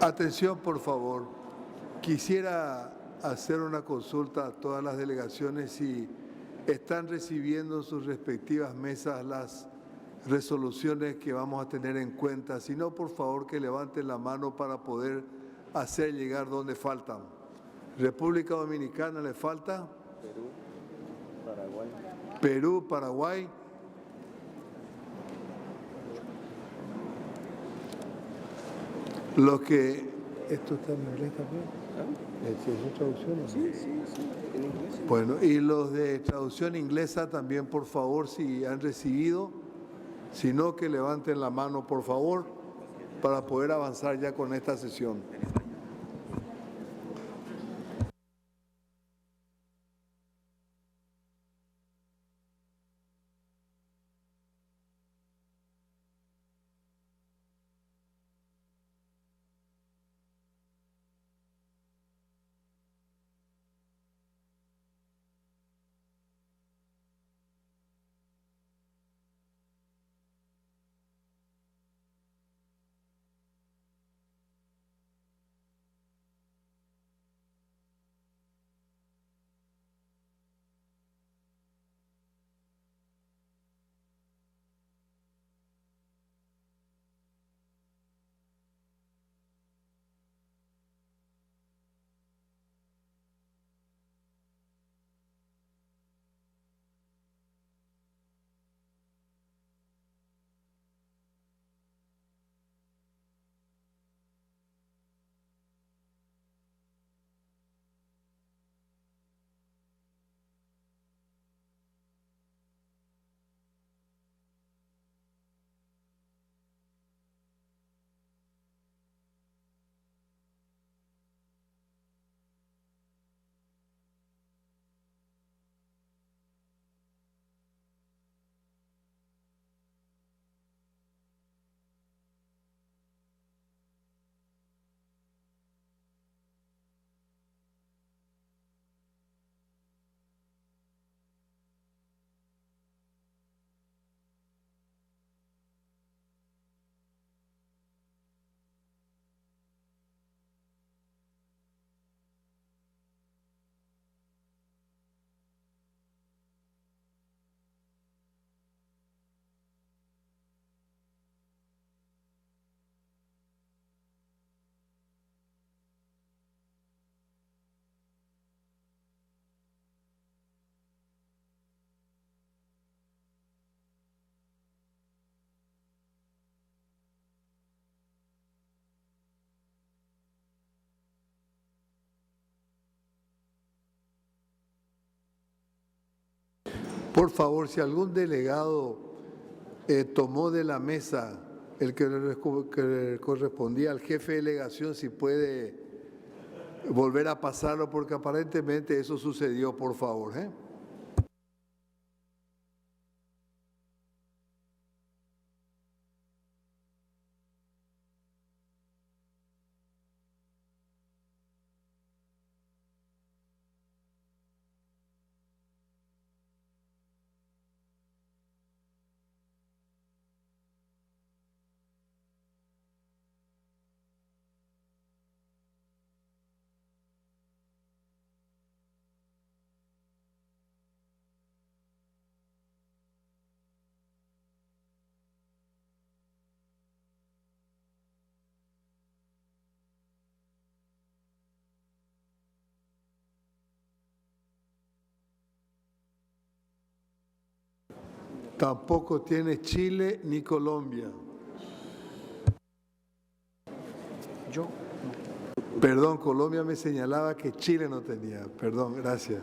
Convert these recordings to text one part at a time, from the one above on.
Atención, por favor. Quisiera hacer una consulta a todas las delegaciones si están recibiendo en sus respectivas mesas las resoluciones que vamos a tener en cuenta. Si no, por favor, que levanten la mano para poder hacer llegar donde faltan. República Dominicana le falta. Perú, Paraguay. Los que... ¿Esto está en inglés también? ¿Es traducción? Sí, en inglés. Bueno, y los de traducción inglesa también, por favor, si han recibido. Si no, que levanten la mano, por favor, para poder avanzar ya con esta sesión. Por favor, si algún delegado tomó de la mesa el que le correspondía al jefe de delegación, si puede volver a pasarlo, porque aparentemente eso sucedió, por favor. Tampoco tiene Chile ni Colombia. Yo. Perdón, Colombia me señalaba que Chile no tenía. Perdón, gracias.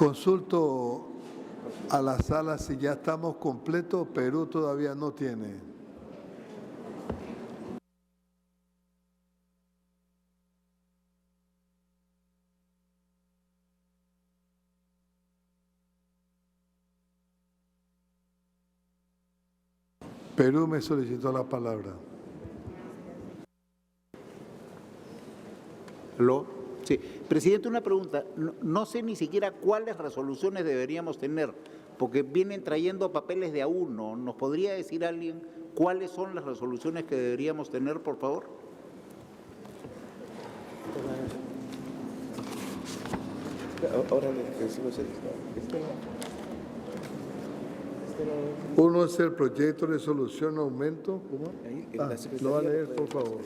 Consulto a la sala si ya estamos completos. Perú todavía no tiene. Perú me solicitó la palabra. Sí. Presidente, una pregunta. No sé ni siquiera cuáles resoluciones deberíamos tener, porque vienen trayendo papeles de a uno. ¿Nos podría decir alguien cuáles son las resoluciones que deberíamos tener, por favor? Uno es el proyecto de resolución aumento. ¿Cómo? Lo va a leer, por favor.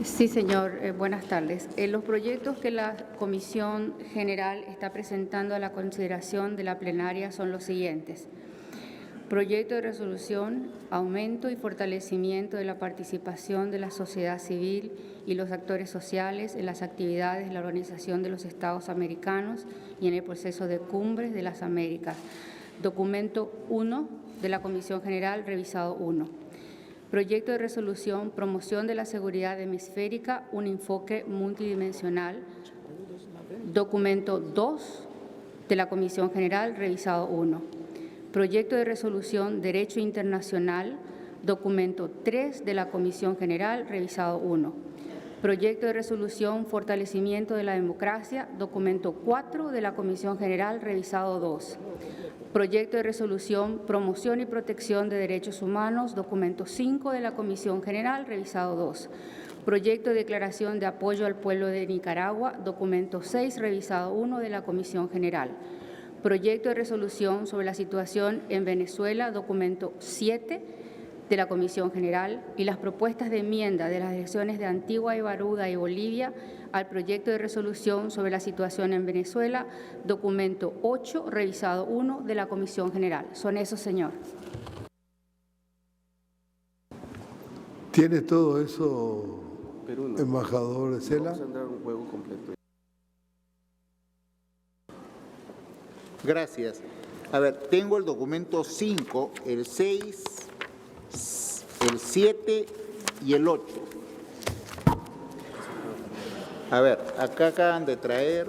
Sí, señor. Buenas tardes. Los proyectos que la Comisión General está presentando a la consideración de la plenaria son los siguientes. Proyecto de resolución, aumento y fortalecimiento de la participación de la sociedad civil y los actores sociales en las actividades de la Organización de los Estados Americanos y en el proceso de cumbres de las Américas. Documento 1 de la Comisión General, revisado 1. Proyecto de resolución, promoción de la seguridad hemisférica, un enfoque multidimensional. Documento 2 de la Comisión General, revisado 1. Proyecto de resolución, derecho internacional. Documento 3 de la Comisión General, revisado 1. Proyecto de resolución, fortalecimiento de la democracia. Documento 4 de la Comisión General, revisado 2. Proyecto de resolución, promoción y protección de derechos humanos, documento 5 de la Comisión General, revisado 2. Proyecto de declaración de apoyo al pueblo de Nicaragua, documento 6, revisado 1 de la Comisión General. Proyecto de resolución sobre la situación en Venezuela, documento 7 de la Comisión General, y las propuestas de enmienda de las direcciones de Antigua y Barbuda y Bolivia al proyecto de resolución sobre la situación en Venezuela, documento 8, revisado 1 de la Comisión General. Son esos, señor. ¿Tiene todo eso, embajador Cela? Vamos a dar un juego completo. Gracias. A ver, tengo el documento 5, el 6, el 7 y el 8. A ver, acá acaban de traer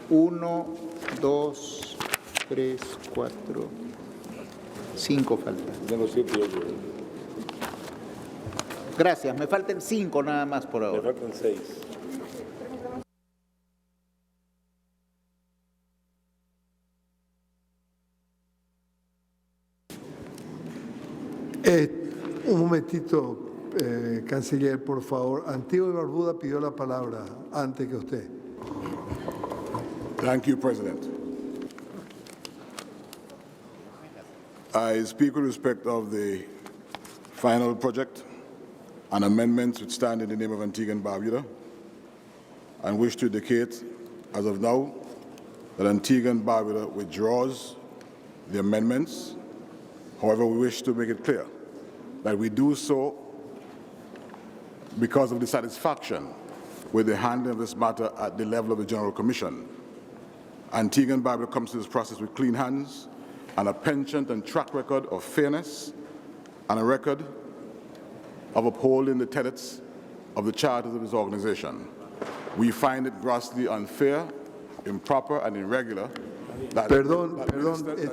1, 2, 3, 4, 5 faltan. Gracias, me faltan 5 nada más por ahora. Me faltan 6. Un momentito, canciller, por favor. Antigua y Barbuda pidió la palabra antes que usted. Thank you, President. I speak with respect of the final project and amendments which stand in the name of Antigua and Barbuda, and wish to indicate, as of now, that Antigua and Barbuda withdraws the amendments. However, we wish to make it clear that we do so because of the satisfaction with the handling of this matter at the level of the General Commission. Antigua and Barbuda comes to this process with clean hands and a penchant and track record of fairness and a record of upholding the tenets of the charters of this organization. We find it grossly unfair, improper, and irregular. Perdón,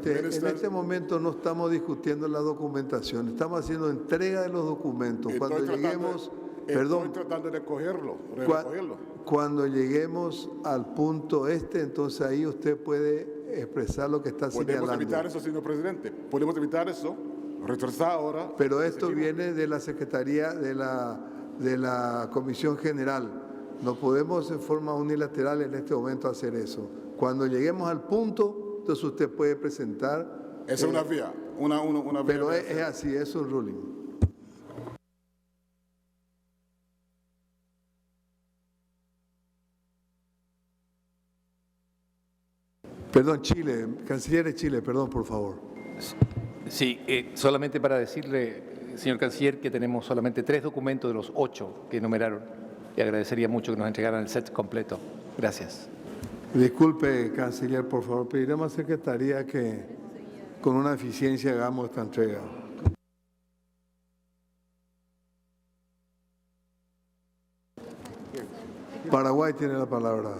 en este momento no estamos discutiendo la documentación, estamos haciendo entrega de los documentos. Cuando lleguemos, estoy tratando de recogerlo. Cuando lleguemos al punto entonces ahí usted puede expresar lo que está señalando. Podemos evitar eso, señor presidente. Podemos evitar eso, retrasar ahora. Pero esto viene de la Secretaría de la Comisión General. No podemos en forma unilateral en este momento hacer eso. Cuando lleguemos al punto, entonces usted puede presentar. Esa es una vía. Una pero vía es así, es un ruling. Perdón, Chile, canciller de Chile, perdón, por favor. Sí, solamente para decirle, señor Canciller, que tenemos solamente 3 documentos de los 8 que enumeraron y agradecería mucho que nos entregaran el set completo. Gracias. Disculpe, Canciller, por favor, pediremos a Secretaría que con una eficiencia hagamos esta entrega. Paraguay tiene la palabra.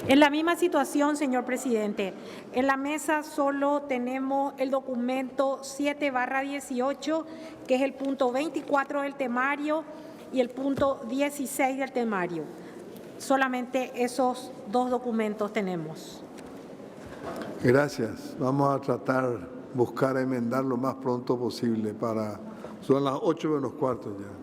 En la misma situación, señor presidente, en la mesa solo tenemos el documento 7/18, que es el punto 24 del temario y el punto 16 del temario. Solamente esos dos documentos tenemos. Gracias. Vamos a tratar, buscar enmendar lo más pronto posible para... Son las 8:15 ya.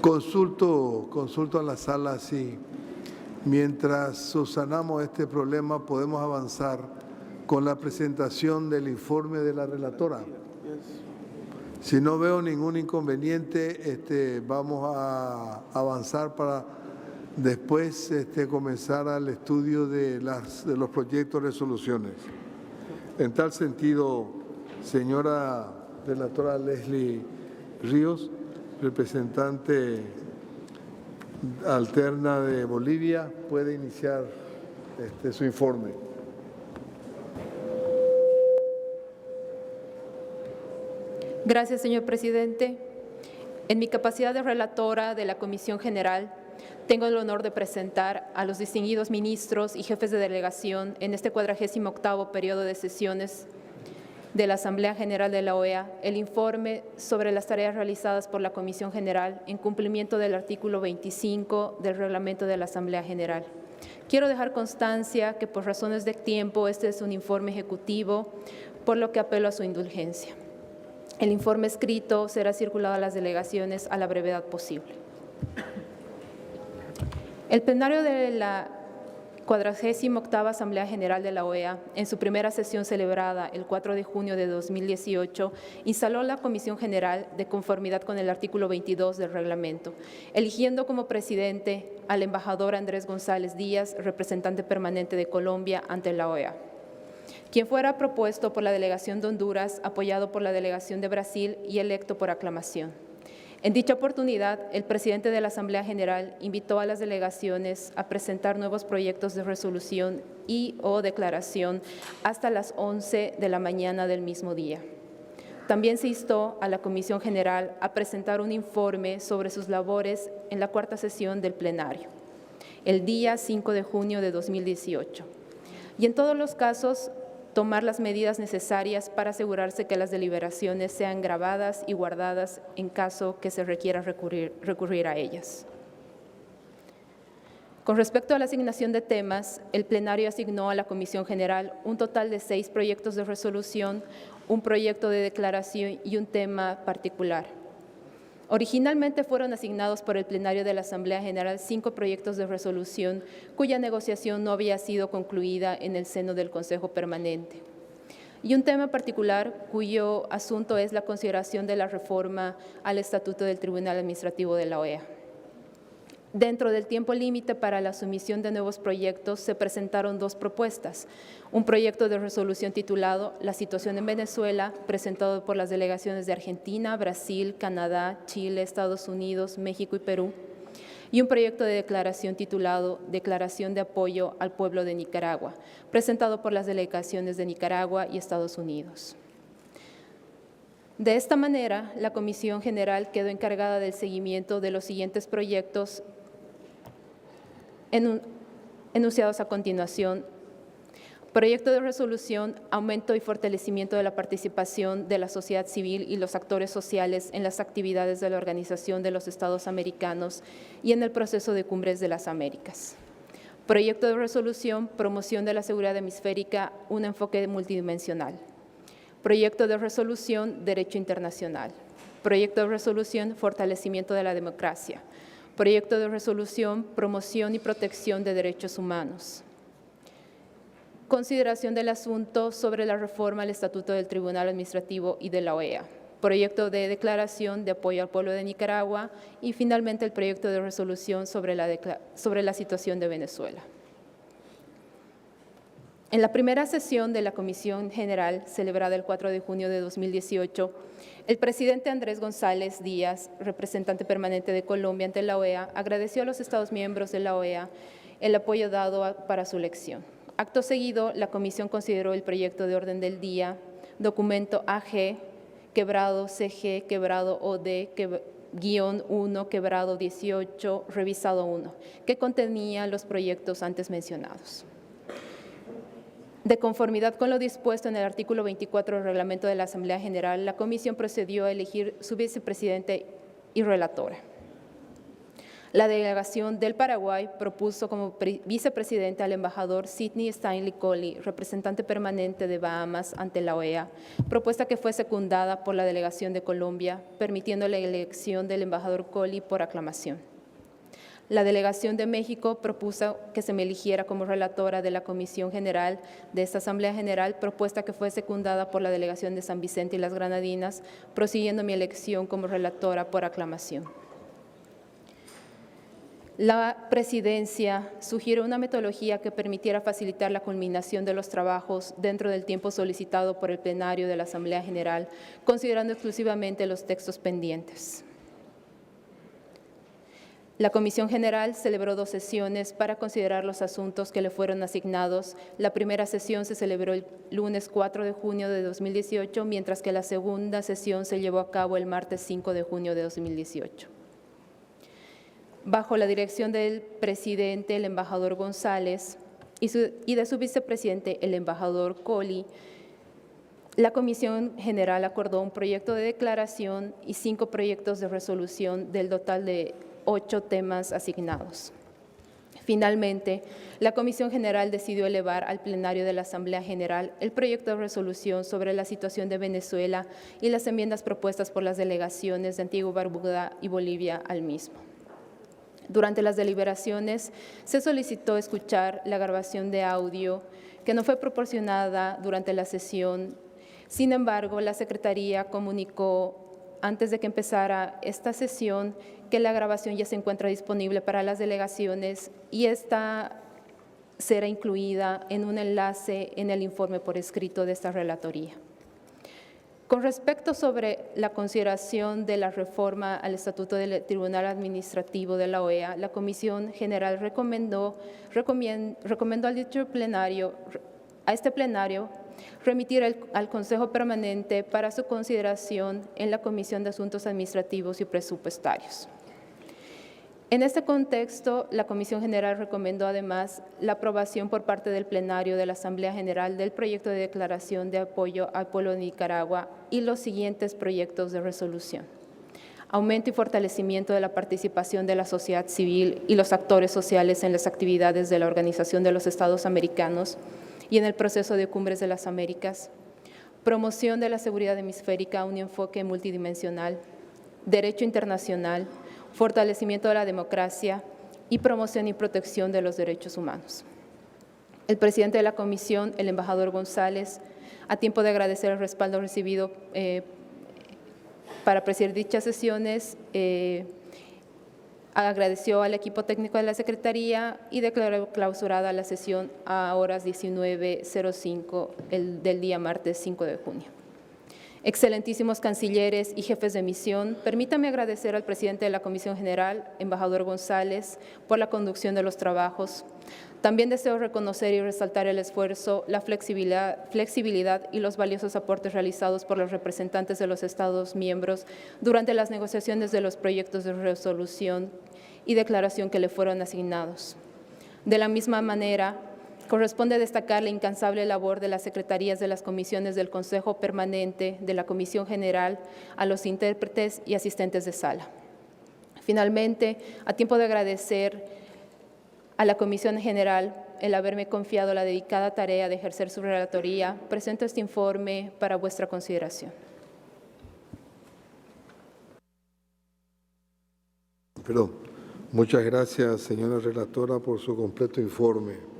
Consulto a la sala si mientras subsanamos este problema podemos avanzar con la presentación del informe de la relatora. Si no veo ningún inconveniente, vamos a avanzar para después comenzar al estudio de los proyectos de resoluciones. En tal sentido, señora relatora Leslie Ríos, representante alterna de Bolivia, puede iniciar su informe. Gracias, señor presidente. En mi capacidad de relatora de la Comisión General, tengo el honor de presentar a los distinguidos ministros y jefes de delegación en este 48º periodo de sesiones de la Asamblea General de la OEA el informe sobre las tareas realizadas por la Comisión General en cumplimiento del artículo 25 del reglamento de la Asamblea General. Quiero dejar constancia que por razones de tiempo este es un informe ejecutivo, por lo que apelo a su indulgencia. El informe escrito será circulado a las delegaciones a la brevedad posible. El plenario de la 48ª Asamblea General de la OEA, en su primera sesión celebrada el 4 de junio de 2018, instaló la Comisión General de conformidad con el artículo 22 del reglamento, eligiendo como presidente al embajador Andrés González Díaz, representante permanente de Colombia ante la OEA, quien fuera propuesto por la delegación de Honduras, apoyado por la delegación de Brasil y electo por aclamación. En dicha oportunidad, el presidente de la Asamblea General invitó a las delegaciones a presentar nuevos proyectos de resolución y o declaración hasta las 11 de la mañana del mismo día. También se instó a la Comisión General a presentar un informe sobre sus labores en la 4ª sesión del plenario. el día 5 de junio de 2018. Y en todos los casos, tomar las medidas necesarias para asegurarse que las deliberaciones sean grabadas y guardadas en caso que se requiera recurrir a ellas. Con respecto a la asignación de temas, el plenario asignó a la Comisión General un total de 6 proyectos de resolución, un proyecto de declaración y un tema particular. Originalmente fueron asignados por el plenario de la Asamblea General 5 proyectos de resolución cuya negociación no había sido concluida en el seno del Consejo Permanente, y un tema particular cuyo asunto es la consideración de la reforma al Estatuto del Tribunal Administrativo de la OEA. Dentro del tiempo límite para la sumisión de nuevos proyectos se presentaron 2 propuestas. Un proyecto de resolución titulado La situación en Venezuela, presentado por las delegaciones de Argentina, Brasil, Canadá, Chile, Estados Unidos, México y Perú. Y un proyecto de declaración titulado Declaración de apoyo al pueblo de Nicaragua, presentado por las delegaciones de Nicaragua y Estados Unidos. De esta manera, la Comisión General quedó encargada del seguimiento de los siguientes proyectos enunciados a continuación. Proyecto de resolución, aumento y fortalecimiento de la participación de la sociedad civil y los actores sociales en las actividades de la Organización de los Estados Americanos y en el proceso de Cumbres de las Américas. Proyecto de resolución, promoción de la seguridad hemisférica, un enfoque multidimensional. Proyecto de resolución, derecho internacional. Proyecto de resolución, fortalecimiento de la democracia. Proyecto de resolución, promoción y protección de derechos humanos. Consideración del asunto sobre la reforma al Estatuto del Tribunal Administrativo y de la OEA. Proyecto de declaración de apoyo al pueblo de Nicaragua y finalmente el proyecto de resolución sobre la situación de Venezuela. En la primera sesión de la Comisión General, celebrada el 4 de junio de 2018, el presidente Andrés González Díaz, representante permanente de Colombia ante la OEA, agradeció a los Estados miembros de la OEA el apoyo dado para su elección. Acto seguido, la Comisión consideró el proyecto de orden del día, documento AG, CG, OD, -1, 18, revisado 1, que contenía los proyectos antes mencionados. De conformidad con lo dispuesto en el artículo 24 del reglamento de la Asamblea General, la Comisión procedió a elegir su vicepresidente y relatora. La delegación del Paraguay propuso como vicepresidente al embajador Sidney Stanley Colley, representante permanente de Bahamas ante la OEA, propuesta que fue secundada por la delegación de Colombia, permitiendo la elección del embajador Colley por aclamación. La delegación de México propuso que se me eligiera como relatora de la Comisión General de esta Asamblea General, propuesta que fue secundada por la delegación de San Vicente y las Granadinas, prosiguiendo mi elección como relatora por aclamación. La presidencia sugirió una metodología que permitiera facilitar la culminación de los trabajos dentro del tiempo solicitado por el plenario de la Asamblea General, considerando exclusivamente los textos pendientes. La Comisión General celebró 2 sesiones para considerar los asuntos que le fueron asignados. La primera sesión se celebró el lunes 4 de junio de 2018, mientras que la segunda sesión se llevó a cabo el martes 5 de junio de 2018. Bajo la dirección del presidente, el embajador González, y de su vicepresidente, el embajador Colley, la Comisión General acordó un proyecto de declaración y 5 proyectos de resolución del total de 8 temas asignados. Finalmente, la Comisión General decidió elevar al plenario de la Asamblea General el proyecto de resolución sobre la situación de Venezuela y las enmiendas propuestas por las delegaciones de Antigua y Barbuda y Bolivia al mismo. Durante las deliberaciones se solicitó escuchar la grabación de audio que no fue proporcionada durante la sesión. Sin embargo, la Secretaría comunicó antes de que empezara esta sesión que la grabación ya se encuentra disponible para las delegaciones y esta será incluida en un enlace en el informe por escrito de esta relatoría. Con respecto sobre la consideración de la reforma al Estatuto del Tribunal Administrativo de la OEA, la Comisión General recomendó al dicho plenario, a este plenario, remitir al Consejo Permanente para su consideración en la Comisión de Asuntos Administrativos y Presupuestarios. En este contexto, la Comisión General recomendó además la aprobación por parte del plenario de la Asamblea General del proyecto de declaración de apoyo al pueblo de Nicaragua y los siguientes proyectos de resolución. Aumento y fortalecimiento de la participación de la sociedad civil y los actores sociales en las actividades de la Organización de los Estados Americanos y en el proceso de Cumbres de las Américas. Promoción de la seguridad hemisférica, un enfoque multidimensional. Derecho internacional, fortalecimiento de la democracia y promoción y protección de los derechos humanos. El presidente de la Comisión, el embajador González, a tiempo de agradecer el respaldo recibido para presidir dichas sesiones, agradeció al equipo técnico de la Secretaría y declaró clausurada la sesión a horas 19:05 del día martes 5 de junio. Excelentísimos cancilleres y jefes de misión, permítame agradecer al presidente de la Comisión General, embajador González, por la conducción de los trabajos. También deseo reconocer y resaltar el esfuerzo, la flexibilidad y los valiosos aportes realizados por los representantes de los Estados miembros durante las negociaciones de los proyectos de resolución y declaración que le fueron asignados. De la misma manera, corresponde destacar la incansable labor de las secretarías de las comisiones del Consejo Permanente, de la Comisión General, a los intérpretes y asistentes de sala. Finalmente, a tiempo de agradecer a la Comisión General el haberme confiado la dedicada tarea de ejercer su relatoría, presento este informe para vuestra consideración. Muchas gracias, señora relatora, por su completo informe.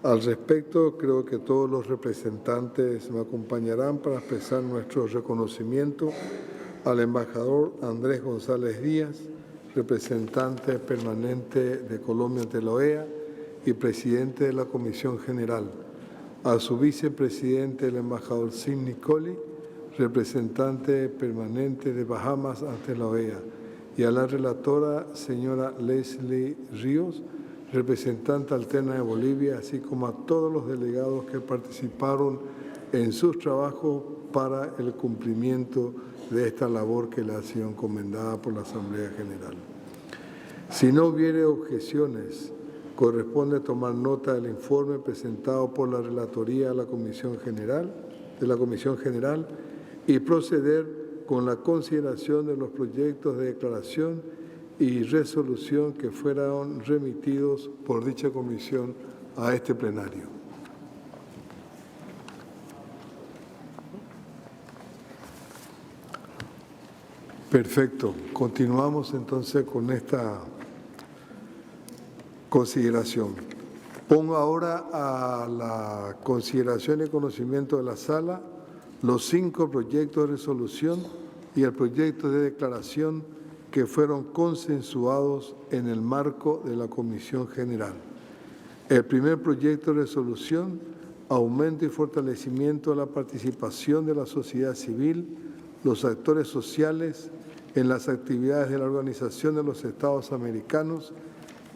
Al respecto, creo que todos los representantes me acompañarán para expresar nuestro reconocimiento al embajador Andrés González Díaz, representante permanente de Colombia ante la OEA y presidente de la Comisión General, a su vicepresidente, el embajador Sim Nicoli, representante permanente de Bahamas ante la OEA, y a la relatora, señora Leslie Ríos, representante alterna de Bolivia, así como a todos los delegados que participaron en sus trabajos para el cumplimiento de esta labor que le ha sido encomendada por la Asamblea General. Si no hubiere objeciones, corresponde tomar nota del informe presentado por la relatoría de la Comisión General y proceder con la consideración de los proyectos de declaración y resolución que fueron remitidos por dicha comisión a este plenario. Perfecto. Continuamos entonces con esta consideración. Pongo ahora a la consideración y conocimiento de la sala los 5 proyectos de resolución y el proyecto de declaración que fueron consensuados en el marco de la Comisión General. El primer proyecto de resolución, aumento y fortalecimiento de la participación de la sociedad civil, los actores sociales en las actividades de la Organización de los Estados Americanos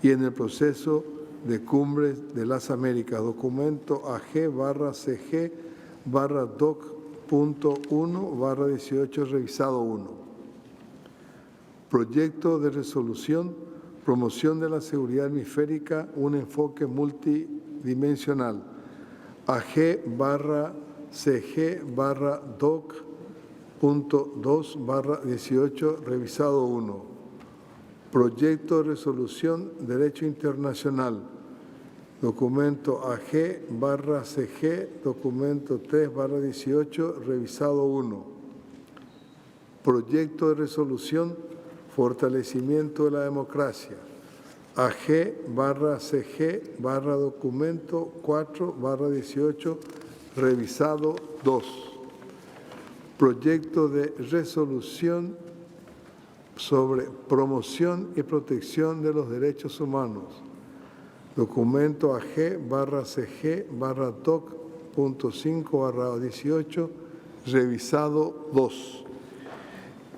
y en el proceso de Cumbres de las Américas, documento AG/CG/DOC.1/18, revisado 1. Proyecto de resolución, promoción de la seguridad hemisférica, un enfoque multidimensional, AG/CG/DOC.2/18, revisado 1. Proyecto de resolución, derecho internacional, documento AG/CG, documento 3/18, revisado 1. Proyecto de resolución, fortalecimiento de la democracia, AG/CG/documento 4/18, revisado 2. Proyecto de resolución sobre promoción y protección de los derechos humanos, documento AG/CG/DOC.5/18, revisado 2.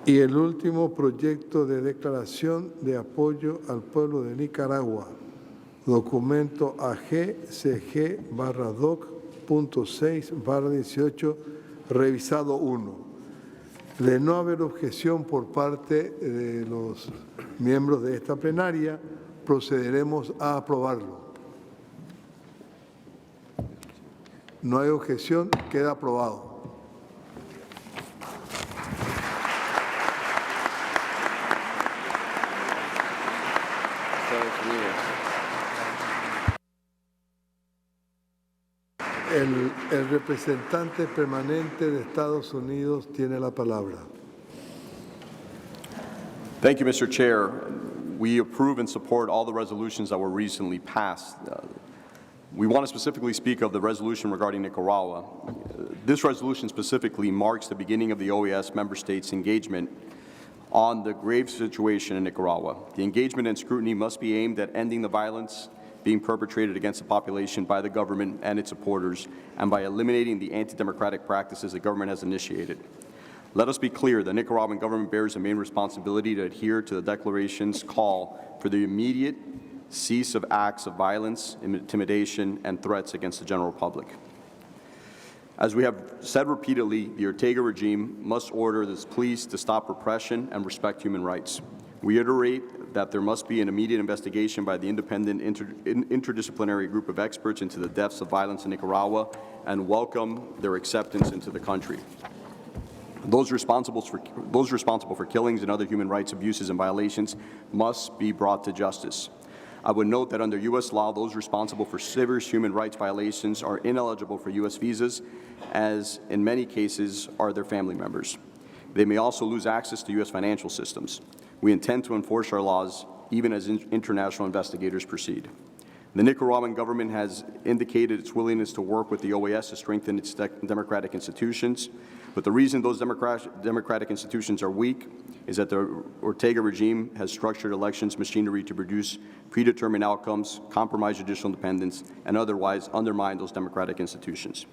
Y el último proyecto de declaración de apoyo al pueblo de Nicaragua, documento AG/CG/DOC.6/18, revisado 1. De no haber objeción por parte de los miembros de esta plenaria, procederemos a aprobarlo. No hay objeción, queda aprobado. El representante permanente de Estados Unidos tiene la palabra. Thank you, Mr. Chair. We approve and support all the resolutions that were recently passed. We want to specifically speak of the resolution regarding Nicaragua. This resolution specifically marks the beginning of the OAS member states' engagement on the grave situation in Nicaragua. The engagement and scrutiny must be aimed at ending the violence being perpetrated against the population by the government and its supporters, and by eliminating the anti-democratic practices the government has initiated. Let us be clear, the Nicaraguan government bears the main responsibility to adhere to the declaration's call for the immediate cease of acts of violence, intimidation, and threats against the general public. As we have said repeatedly, the Ortega regime must order the police to stop repression and respect human rights. We reiterate that there must be an immediate investigation by the independent interdisciplinary group of experts into the deaths of violence in Nicaragua, and welcome their acceptance into the country. Those responsible for killings and other human rights abuses and violations must be brought to justice. I would note that under U.S. law, those responsible for serious human rights violations are ineligible for U.S. visas, as in many cases are their family members. They may also lose access to U.S. financial systems. We intend to enforce our laws even as international investigators proceed. The Nicaraguan government has indicated its willingness to work with the OAS to strengthen its democratic institutions, but the reason those democratic institutions are weak is that the Ortega regime has structured elections machinery to produce predetermined outcomes, compromise judicial independence, and otherwise undermine those democratic institutions.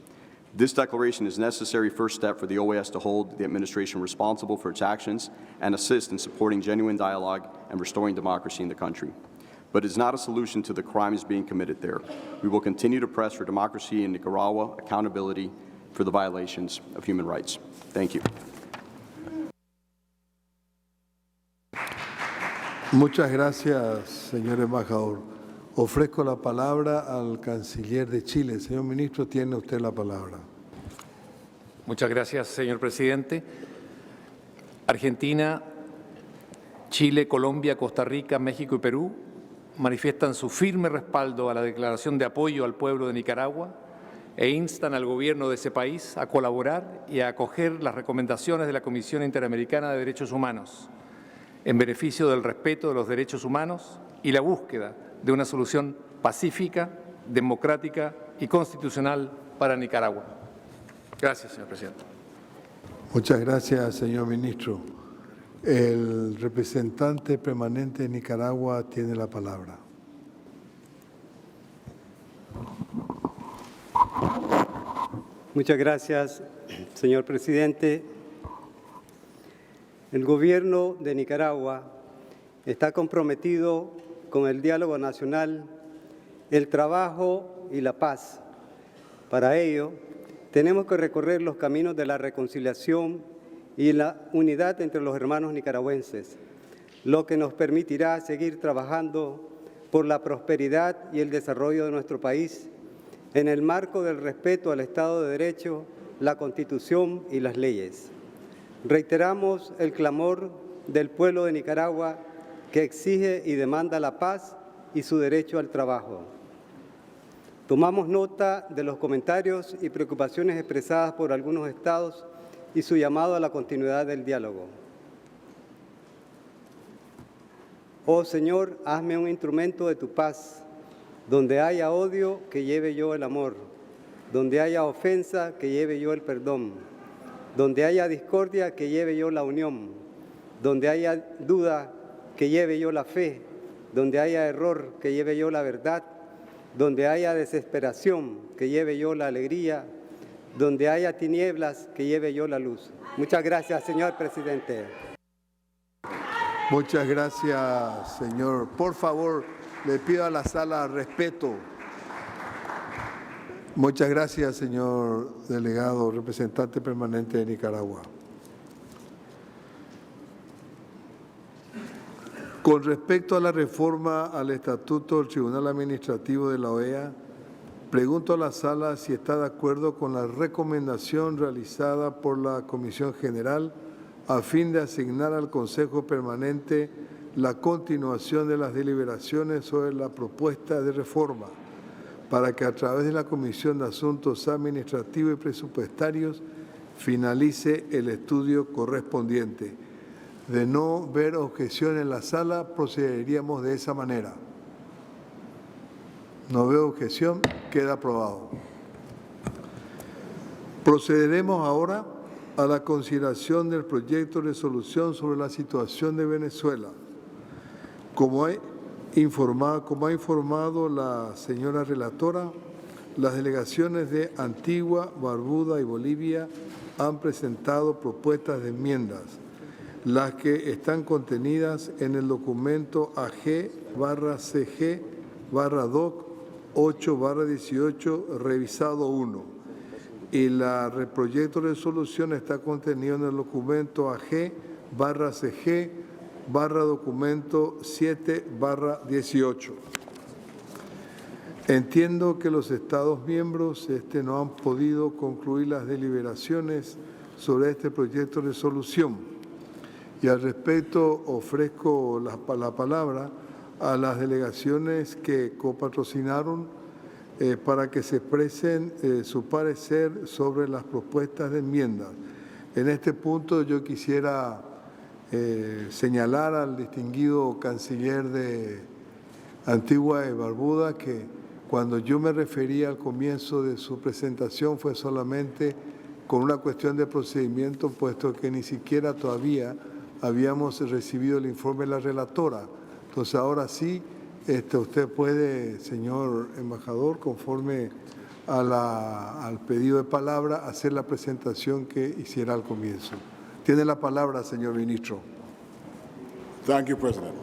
This declaration is a necessary first step for the OAS to hold the administration responsible for its actions and assist in supporting genuine dialogue and restoring democracy in the country. But it's not a solution to the crimes being committed there. We will continue to press for democracy in Nicaragua, accountability for the violations of human rights. Thank you. Muchas gracias, señor embajador. Ofrezco la palabra al canciller de Chile. Señor ministro, tiene usted la palabra. Muchas gracias, señor presidente. Argentina, Chile, Colombia, Costa Rica, México y Perú manifiestan su firme respaldo a la declaración de apoyo al pueblo de Nicaragua e instan al gobierno de ese país a colaborar y a acoger las recomendaciones de la Comisión Interamericana de Derechos Humanos en beneficio del respeto de los derechos humanos y la búsqueda de una solución pacífica, democrática y constitucional para Nicaragua. Gracias, señor presidente. Muchas gracias, señor ministro. El representante permanente de Nicaragua tiene la palabra. Muchas gracias, señor presidente. El gobierno de Nicaragua está comprometido con el diálogo nacional, el trabajo y la paz. Para ello, tenemos que recorrer los caminos de la reconciliación y la unidad entre los hermanos nicaragüenses, lo que nos permitirá seguir trabajando por la prosperidad y el desarrollo de nuestro país en el marco del respeto al Estado de Derecho, la Constitución y las leyes. Reiteramos el clamor del pueblo de Nicaragua que exige y demanda la paz y su derecho al trabajo. Tomamos nota de los comentarios y preocupaciones expresadas por algunos estados y su llamado a la continuidad del diálogo. Oh Señor, hazme un instrumento de tu paz. Donde haya odio, que lleve yo el amor. Donde haya ofensa, que lleve yo el perdón. Donde haya discordia, que lleve yo la unión. Donde haya duda, que lleve yo la fe. Donde haya error, que lleve yo la verdad. Donde haya desesperación, que lleve yo la alegría. Donde haya tinieblas, que lleve yo la luz. Muchas gracias, señor presidente. Muchas gracias, señor. Por favor, le pido a la sala respeto. Muchas gracias, señor delegado, representante permanente de Nicaragua. Con respecto a la reforma al Estatuto del Tribunal Administrativo de la OEA, pregunto a la Sala si está de acuerdo con la recomendación realizada por la Comisión General a fin de asignar al Consejo Permanente la continuación de las deliberaciones sobre la propuesta de reforma, para que a través de la Comisión de Asuntos Administrativos y Presupuestarios finalice el estudio correspondiente. De no ver objeción en la sala, procederíamos de esa manera. No veo objeción, queda aprobado. Procederemos ahora a la consideración del proyecto de resolución sobre la situación de Venezuela. Como ha informado la señora relatora, las delegaciones de Antigua, Barbuda y Bolivia han presentado propuestas de enmiendas, las que están contenidas en el documento AG/CG/DOC 8/18 revisado 1 y el proyecto de resolución está contenido en el documento AG/CG/documento 7/18. Entiendo que los Estados miembros no han podido concluir las deliberaciones sobre este proyecto de resolución. Y al respecto ofrezco la palabra a las delegaciones que copatrocinaron para que se expresen su parecer sobre las propuestas de enmiendas. En este punto yo quisiera señalar al distinguido canciller de Antigua y Barbuda que cuando yo me refería al comienzo de su presentación fue solamente con una cuestión de procedimiento, puesto que ni siquiera todavía habíamos recibido el informe de la relatora. Entonces, ahora sí, usted puede, señor embajador, conforme al pedido de palabra, hacer la presentación que hiciera al comienzo. Tiene la palabra, señor ministro. Thank you, President.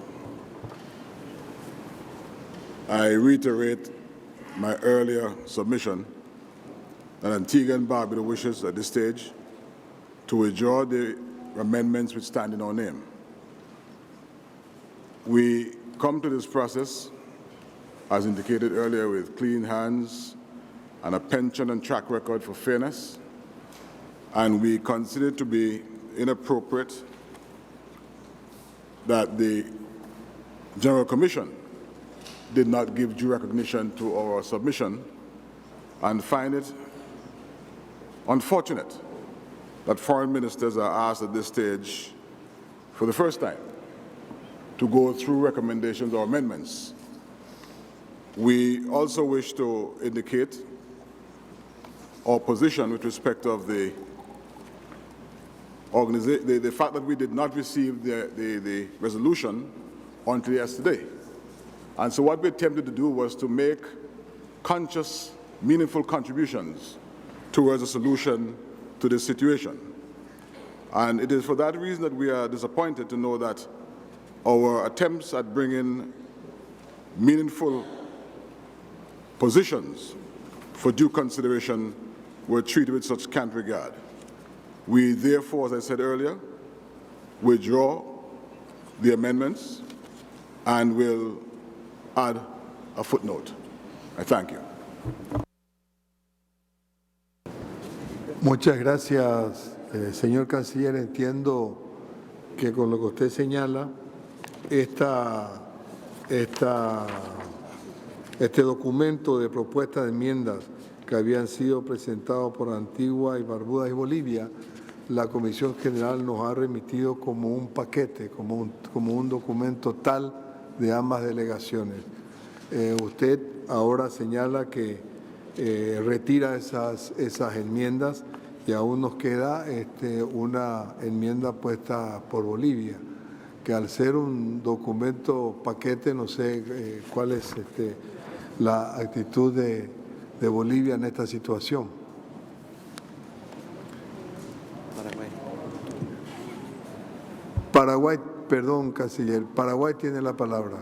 I reiterate my earlier submission that Antigua and Barbuda wishes at this stage to withdraw the amendments which stand in our name. We come to this process, as indicated earlier, with clean hands and a penchant and track record for fairness, and we consider it to be inappropriate that the General Commission did not give due recognition to our submission and find it unfortunate that foreign ministers are asked at this stage for the first time to go through recommendations or amendments. We also wish to indicate our position with respect of the fact that we did not receive the resolution until yesterday. And so what we attempted to do was to make conscious, meaningful contributions towards a solution to this situation. And it is for that reason that we are disappointed to know that our attempts at bringing meaningful positions for due consideration were treated with such scant regard. We therefore, as I said earlier, withdraw the amendments and will add a footnote. I thank you. Muchas gracias, señor canciller. Entiendo que con lo que usted señala, este documento de propuesta de enmiendas que habían sido presentados por Antigua y Barbuda y Bolivia, la Comisión General nos ha remitido como un paquete, como un documento tal de ambas delegaciones. Usted ahora señala que retira esas enmiendas y aún nos queda una enmienda puesta por Bolivia, que al ser un documento paquete, no sé cuál es la actitud de Bolivia en esta situación. Paraguay, perdón, canciller, Paraguay tiene la palabra.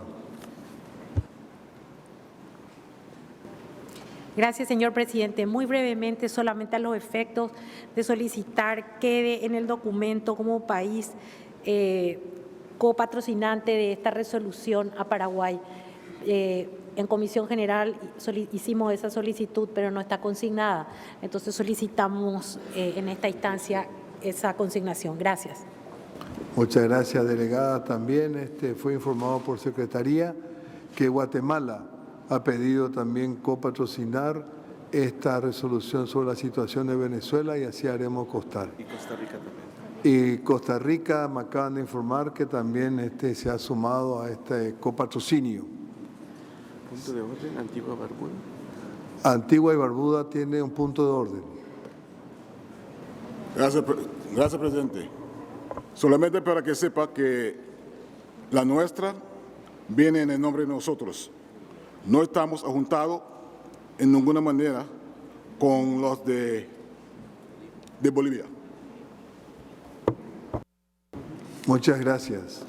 Gracias, señor presidente. Muy brevemente, solamente a los efectos de solicitar quede en el documento como país copatrocinante de esta resolución a Paraguay. En Comisión General hicimos esa solicitud, pero no está consignada. Entonces solicitamos en esta instancia esa consignación. Gracias. Muchas gracias, delegada. También fue informado por Secretaría que Guatemala ha pedido también copatrocinar esta resolución sobre la situación de Venezuela y así haremos constar. Y Costa Rica también. Y Costa Rica me acaban de informar que también se ha sumado a este copatrocinio. Punto de orden, Antigua y Barbuda. Antigua y Barbuda tiene un punto de orden. Gracias, presidente. Solamente para que sepa que la nuestra viene en el nombre de nosotros. No estamos ajuntados en ninguna manera con los de Bolivia. Muchas gracias.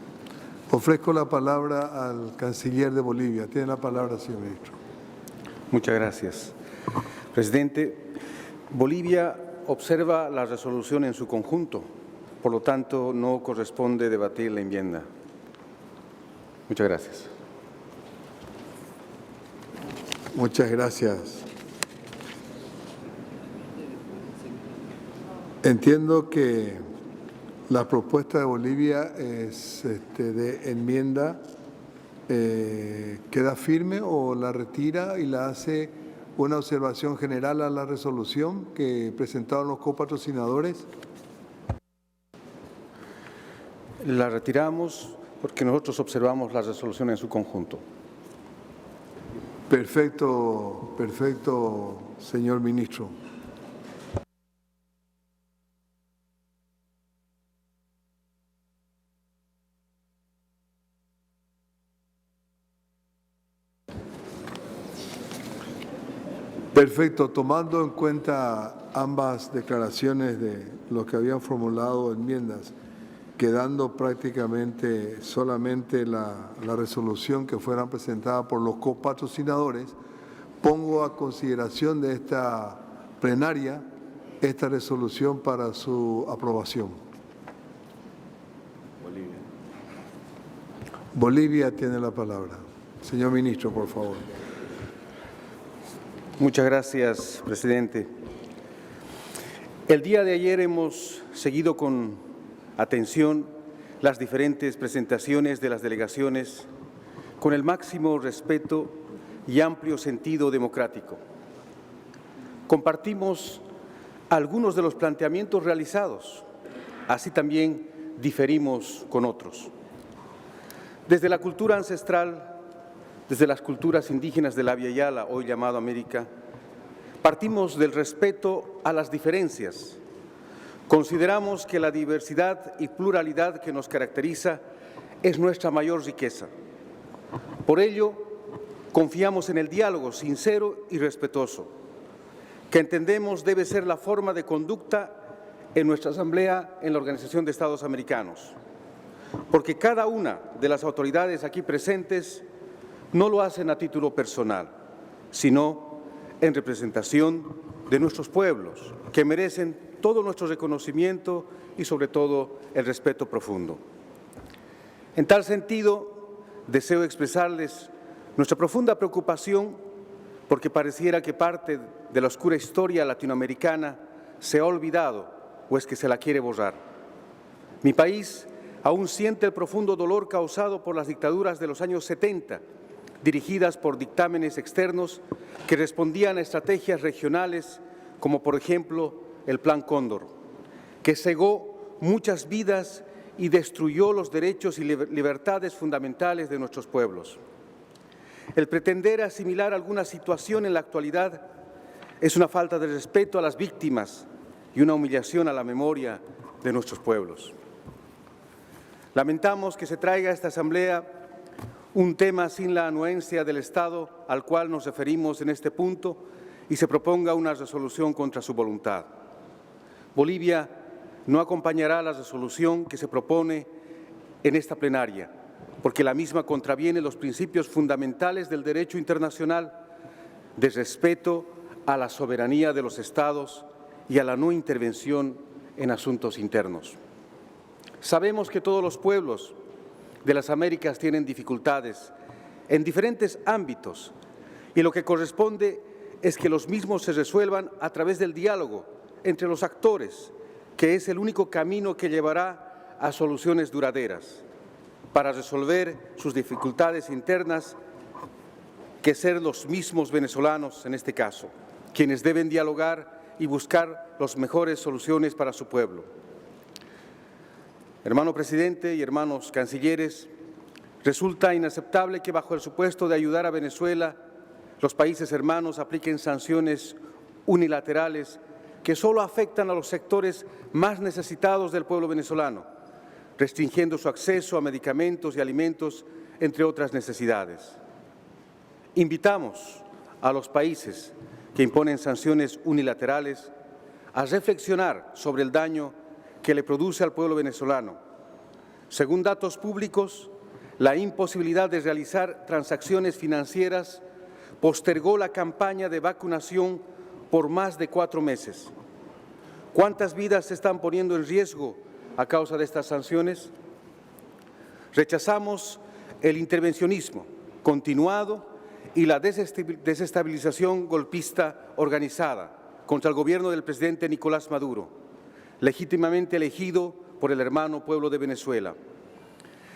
Ofrezco la palabra al canciller de Bolivia. Tiene la palabra, señor ministro. Muchas gracias. Presidente, Bolivia observa la resolución en su conjunto, por lo tanto no corresponde debatir la enmienda. Muchas gracias. Muchas gracias. Entiendo que la propuesta de Bolivia es de enmienda. ¿Queda firme o la retira y la hace una observación general a la resolución que presentaron los copatrocinadores? La retiramos porque nosotros observamos la resolución en su conjunto. Perfecto, perfecto, señor ministro. Perfecto, tomando en cuenta ambas declaraciones de los que habían formulado enmiendas, quedando prácticamente solamente la resolución que fuera presentada por los copatrocinadores, pongo a consideración de esta plenaria esta resolución para su aprobación. Bolivia tiene la palabra. Señor ministro, por favor. Muchas gracias, presidente. El día de ayer hemos seguido con atención las diferentes presentaciones de las delegaciones con el máximo respeto y amplio sentido democrático. Compartimos algunos de los planteamientos realizados, así también diferimos con otros. Desde la cultura ancestral, desde las culturas indígenas de la Abya Yala, hoy llamado América, partimos del respeto a las diferencias. Consideramos que la diversidad y pluralidad que nos caracteriza es nuestra mayor riqueza. Por ello, confiamos en el diálogo sincero y respetuoso, que entendemos debe ser la forma de conducta en nuestra Asamblea en la Organización de Estados Americanos, porque cada una de las autoridades aquí presentes no lo hacen a título personal, sino en representación de nuestros pueblos, que merecen todo nuestro reconocimiento y sobre todo el respeto profundo. En tal sentido, deseo expresarles nuestra profunda preocupación porque pareciera que parte de la oscura historia latinoamericana se ha olvidado o es que se la quiere borrar. Mi país aún siente el profundo dolor causado por las dictaduras de los años 70, dirigidas por dictámenes externos que respondían a estrategias regionales como por ejemplo el Plan Cóndor, que cegó muchas vidas y destruyó los derechos y libertades fundamentales de nuestros pueblos. El pretender asimilar alguna situación en la actualidad es una falta de respeto a las víctimas y una humillación a la memoria de nuestros pueblos. Lamentamos que se traiga a esta Asamblea un tema sin la anuencia del Estado al cual nos referimos en este punto y se proponga una resolución contra su voluntad. Bolivia no acompañará la resolución que se propone en esta plenaria, porque la misma contraviene los principios fundamentales del derecho internacional de respeto a la soberanía de los Estados y a la no intervención en asuntos internos. Sabemos que todos los pueblos de las Américas tienen dificultades en diferentes ámbitos y lo que corresponde es que los mismos se resuelvan a través del diálogo entre los actores, que es el único camino que llevará a soluciones duraderas para resolver sus dificultades internas, que ser los mismos venezolanos en este caso, quienes deben dialogar y buscar las mejores soluciones para su pueblo. Hermano presidente y hermanos cancilleres, resulta inaceptable que bajo el supuesto de ayudar a Venezuela, los países hermanos apliquen sanciones unilaterales que solo afectan a los sectores más necesitados del pueblo venezolano, restringiendo su acceso a medicamentos y alimentos, entre otras necesidades. Invitamos a los países que imponen sanciones unilaterales a reflexionar sobre el daño que le produce al pueblo venezolano. Según datos públicos, la imposibilidad de realizar transacciones financieras postergó la campaña de vacunación por más de 4 meses. ¿Cuántas vidas se están poniendo en riesgo a causa de estas sanciones? Rechazamos el intervencionismo continuado y la desestabilización golpista organizada contra el gobierno del presidente Nicolás Maduro, legítimamente elegido por el hermano pueblo de Venezuela.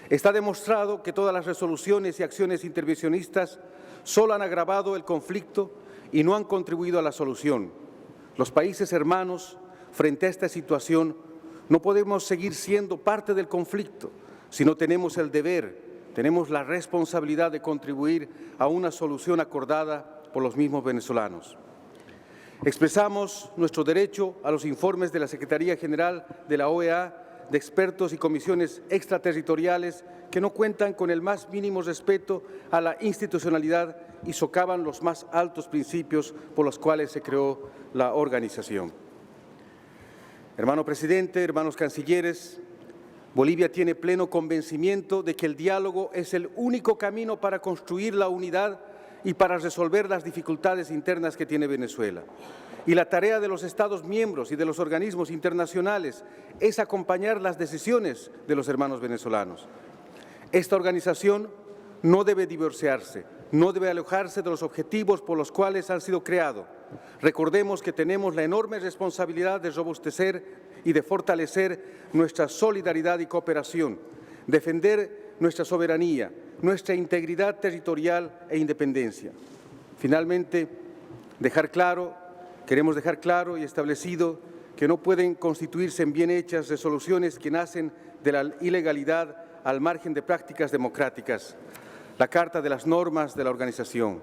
Está demostrado que todas las resoluciones y acciones intervencionistas solo han agravado el conflicto y no han contribuido a la solución. Los países hermanos, frente a esta situación, no podemos seguir siendo parte del conflicto, sino tenemos el deber, tenemos la responsabilidad de contribuir a una solución acordada por los mismos venezolanos. Expresamos nuestro derecho a los informes de la Secretaría General de la OEA, de expertos y comisiones extraterritoriales que no cuentan con el más mínimo respeto a la institucionalidad y socavan los más altos principios por los cuales se creó la organización. Hermano presidente, hermanos cancilleres, Bolivia tiene pleno convencimiento de que el diálogo es el único camino para construir la unidad y para resolver las dificultades internas que tiene Venezuela. Y la tarea de los Estados miembros y de los organismos internacionales es acompañar las decisiones de los hermanos venezolanos. Esta organización no debe divorciarse, no debe alejarse de los objetivos por los cuales han sido creados. Recordemos que tenemos la enorme responsabilidad de robustecer y de fortalecer nuestra solidaridad y cooperación, defender nuestra soberanía, nuestra integridad territorial e independencia. Finalmente, queremos dejar claro y establecido que no pueden constituirse en bien hechas resoluciones que nacen de la ilegalidad al margen de prácticas democráticas, la Carta de las Normas de la organización,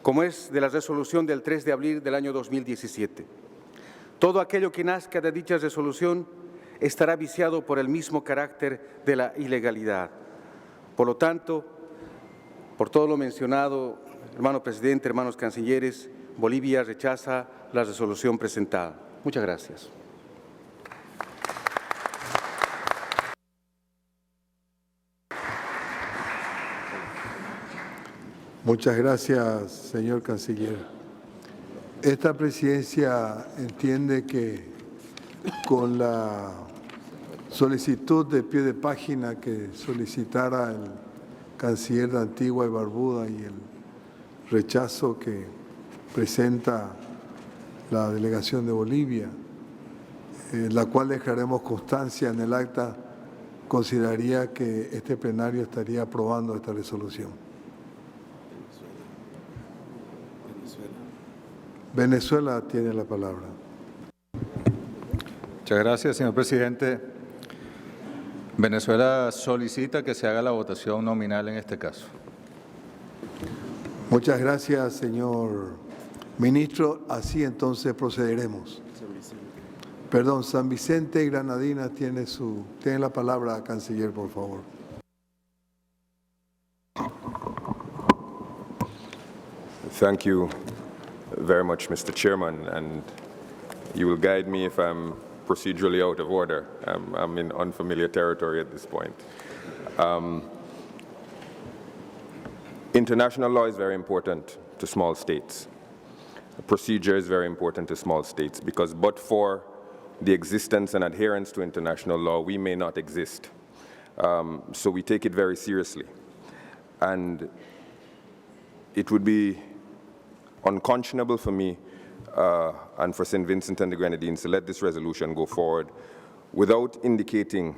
como es de la resolución del 3 de abril del año 2017. Todo aquello que nazca de dicha resolución estará viciado por el mismo carácter de la ilegalidad. Por lo tanto, por todo lo mencionado, hermano presidente, hermanos cancilleres, Bolivia rechaza la resolución presentada. Muchas gracias. Muchas gracias, señor canciller. Esta presidencia entiende que con la solicitud de pie de página que solicitara el canciller de Antigua y Barbuda y el rechazo que presenta la delegación de Bolivia, la cual dejaremos constancia en el acta, consideraría que este plenario estaría aprobando esta resolución. Venezuela tiene la palabra. Muchas gracias, señor presidente. Venezuela solicita que se haga la votación nominal en este caso. Muchas gracias, señor ministro. Así entonces procederemos. Perdón, San Vicente y Granadina tiene la palabra, canciller, por favor. Thank you very much, Mr. Chairman, and you will guide me if I'm procedurally out of order. I'm in unfamiliar territory at this point. International law is very important to small states. Procedure is very important to small states because but for the existence and adherence to international law, we may not exist. So we take it very seriously. And it would be unconscionable for me and for St. Vincent and the Grenadines to let this resolution go forward without indicating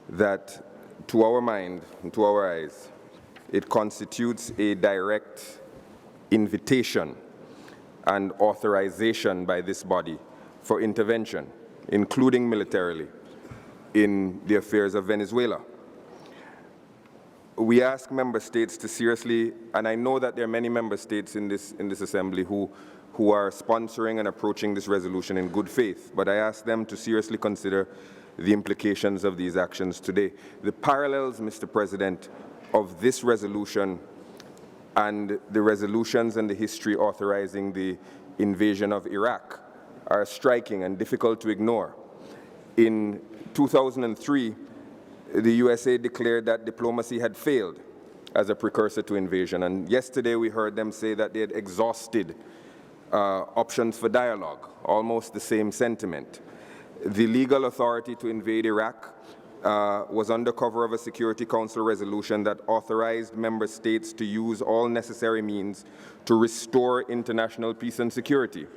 that, to our mind and to our eyes, it constitutes a direct invitation and authorization by this body for intervention, including militarily, in the affairs of Venezuela. We ask member states to seriously, and I know that there are many member states in this assembly who are sponsoring and approaching this resolution in good faith, but I ask them to seriously consider the implications of these actions today. The parallels, Mr. President, of this resolution and the resolutions and the history authorizing the invasion of Iraq are striking and difficult to ignore. In 2003, the USA declared that diplomacy had failed as a precursor to invasion, and yesterday we heard them say that they had exhausted options for dialogue, almost the same sentiment. The legal authority to invade Iraq was under cover of a Security Council resolution that authorized member states to use all necessary means to restore international peace and security.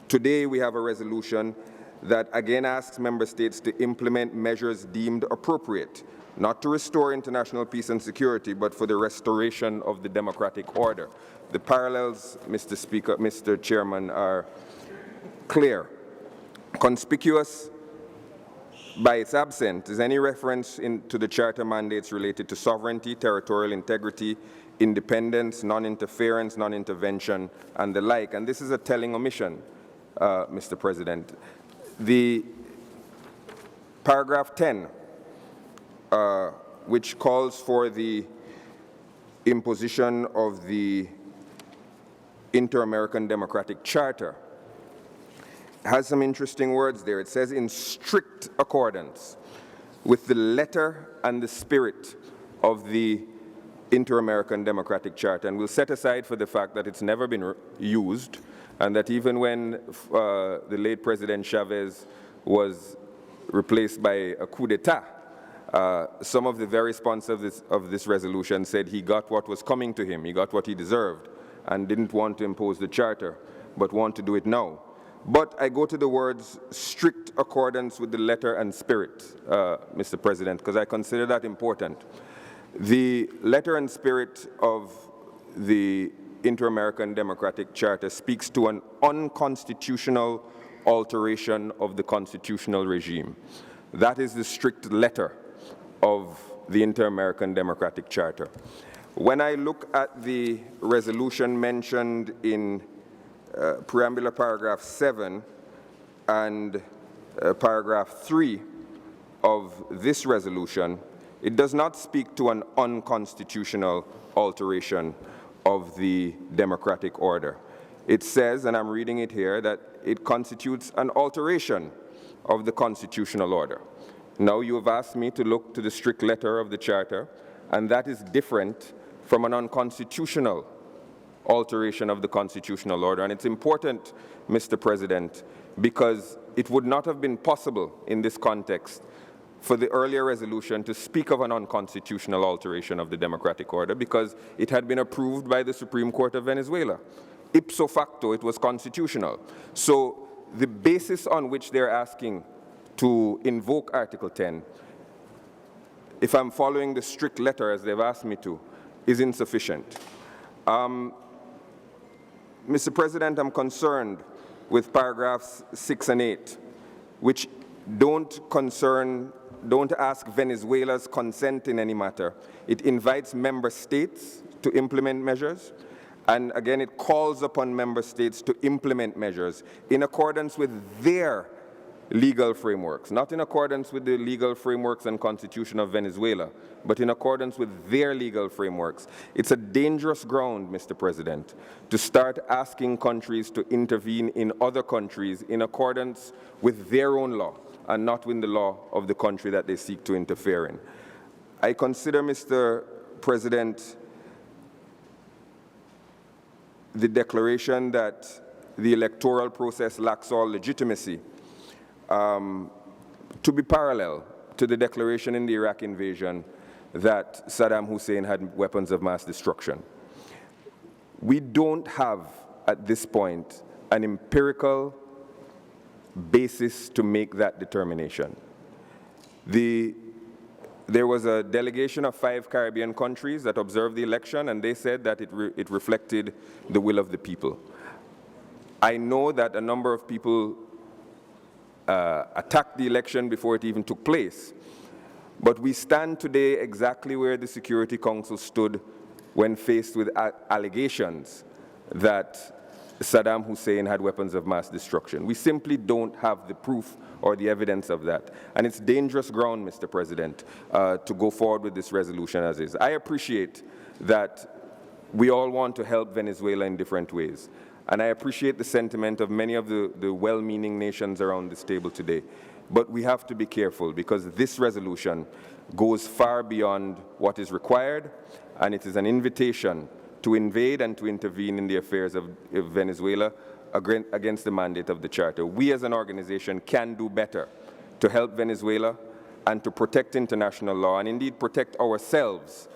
Today we have a resolution that again asks member states to implement measures deemed appropriate, not to restore international peace and security, but for the restoration of the democratic order. The parallels, Mr. Speaker, Mr. Chairman, are clear. Conspicuous by its absence is any reference to the Charter mandates related to sovereignty, territorial integrity, independence, non-interference, non-intervention, and the like. And this is a telling omission, Mr. President. The paragraph 10, which calls for the imposition of the Inter-American Democratic Charter, has some interesting words there. It says, in strict accordance with the letter and the spirit of the Inter-American Democratic Charter. And we'll set aside for the fact that it's never been used, and that even when the late President Chavez was replaced by a coup d'etat, some of the very sponsors of this resolution said he got what was coming to him, he got what he deserved, and didn't want to impose the charter, but want to do it now. But I go to the words strict accordance with the letter and spirit, Mr. President, because I consider that important. The letter and spirit of the Inter-American Democratic Charter speaks to an unconstitutional alteration of the constitutional regime. That is the strict letter of the Inter-American Democratic Charter. When I look at the resolution mentioned in preambular paragraph 7 and paragraph 3 of this resolution, it does not speak to an unconstitutional alteration of the democratic order. It says, and I'm reading it here, that it constitutes an alteration of the constitutional order. Now you have asked me to look to the strict letter of the Charter, and that is different from an unconstitutional alteration of the constitutional order. And it's important, Mr. President, because it would not have been possible in this context for the earlier resolution to speak of an unconstitutional alteration of the democratic order, because it had been approved by the Supreme Court of Venezuela. Ipso facto, it was constitutional. So the basis on which they're asking to invoke Article 10, if I'm following the strict letter as they've asked me to, is insufficient. Mr. President, I'm concerned with paragraphs 6 and 8, which don't ask Venezuela's consent in any matter. It invites member states to implement measures, and again, it calls upon member states to implement measures in accordance with their legal frameworks, not in accordance with the legal frameworks and constitution of Venezuela, but in accordance with their legal frameworks. It's a dangerous ground, Mr. President, to start asking countries to intervene in other countries in accordance with their own law and not with the law of the country that they seek to interfere in. I consider, Mr. President, the declaration that the electoral process lacks all legitimacy to be parallel to the declaration in the Iraq invasion that Saddam Hussein had weapons of mass destruction. We don't have, at this point, an empirical basis to make that determination. There was a delegation of 5 Caribbean countries that observed the election, and they said that it reflected the will of the people. I know that a number of people attacked the election before it even took place, but we stand today exactly where the Security Council stood when faced with allegations that Saddam Hussein had weapons of mass destruction. We simply don't have the proof or the evidence of that. And it's dangerous ground, Mr. President, to go forward with this resolution as is. I appreciate that we all want to help Venezuela in different ways. And I appreciate the sentiment of many of the well-meaning nations around this table today. But we have to be careful because this resolution goes far beyond what is required, and it is an invitation to invade and to intervene in the affairs of Venezuela against the mandate of the Charter. We as an organization can do better to help Venezuela and to protect international law and indeed protect ourselves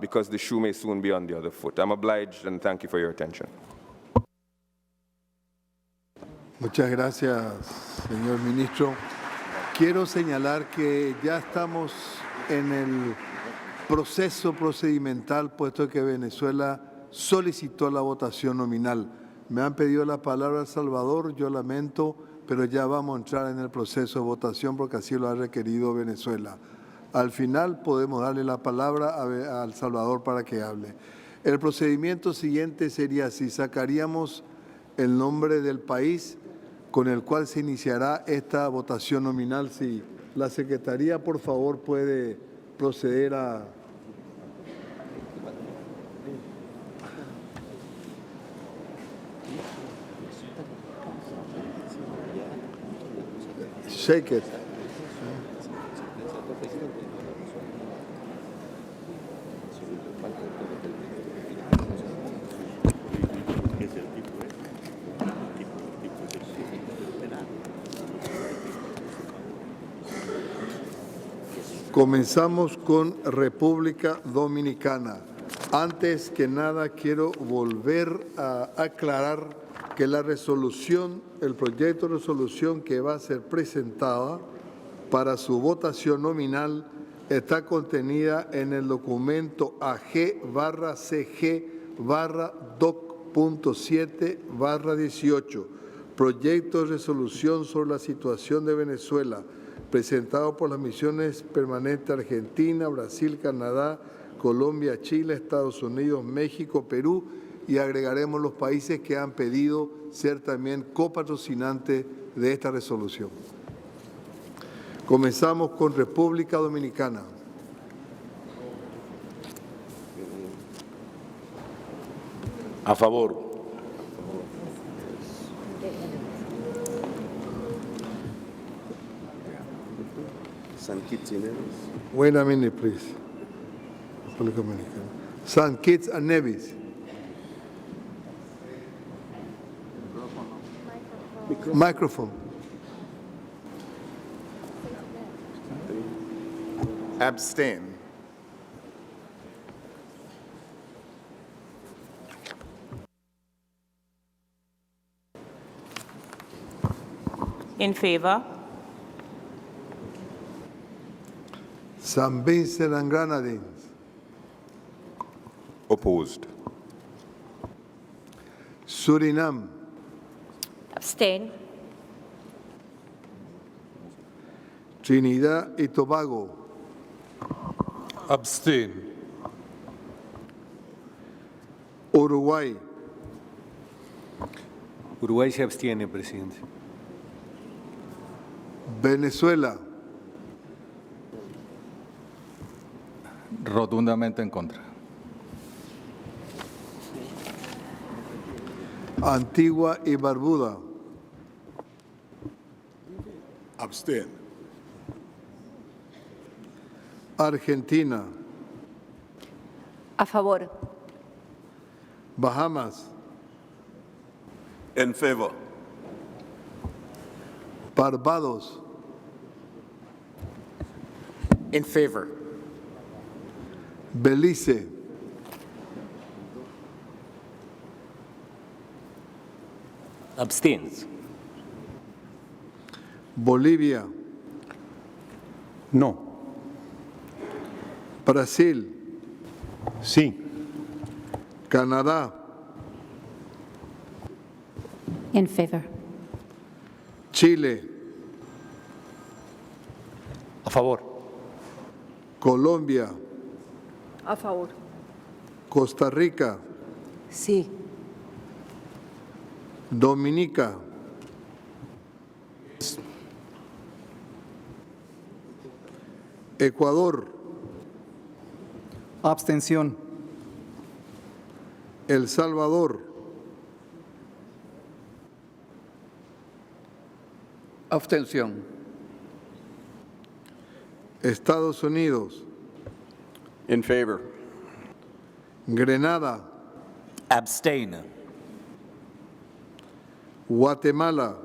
because the shoe may soon be on the other foot. I'm obliged and thank you for your attention. Muchas gracias, señor ministro. Quiero señalar que ya estamos en el proceso procedimental, puesto que Venezuela solicitó la votación nominal. Me han pedido la palabra El Salvador, yo lamento, pero ya vamos a entrar en el proceso de votación porque así lo ha requerido Venezuela. Al final podemos darle la palabra a El Salvador para que hable. El procedimiento siguiente sería si sacaríamos el nombre del país con el cual se iniciará esta votación nominal. Si la Secretaría, por favor, puede proceder a... Shake it. Comenzamos con República Dominicana. Antes que nada, quiero volver a aclarar que la resolución, el proyecto de resolución que va a ser presentada para su votación nominal está contenida en el documento AG/CG/DOC.7/18, proyecto de resolución sobre la situación de Venezuela, presentado por las misiones permanentes Argentina, Brasil, Canadá, Colombia, Chile, Estados Unidos, México, Perú, y agregaremos los países que han pedido ser también copatrocinantes de esta resolución. Comenzamos con República Dominicana. A favor. San Kitts and Nevis. Wait a minute, please. República Dominicana. San Kitts and Nevis. Microphone. Abstain. In favor. San Vincent and Grenadines. Opposed. Surinam. Abstain. Trinidad y Tobago. Abstain. Uruguay. Uruguay se abstiene, presidente. Venezuela. Rotundamente en contra. Antigua y Barbuda. Abstain. Argentina. A favor. Bahamas. In favor. In favor. Belice, Abstains. Bolivia, No. Brasil, Sí. Canadá, In favor. Chile, A favor. Colombia, A favor. Costa Rica, Sí. Dominica, Ecuador, Abstención. El Salvador, Abstención. Estados Unidos, In favor. Grenada, Abstain. Guatemala,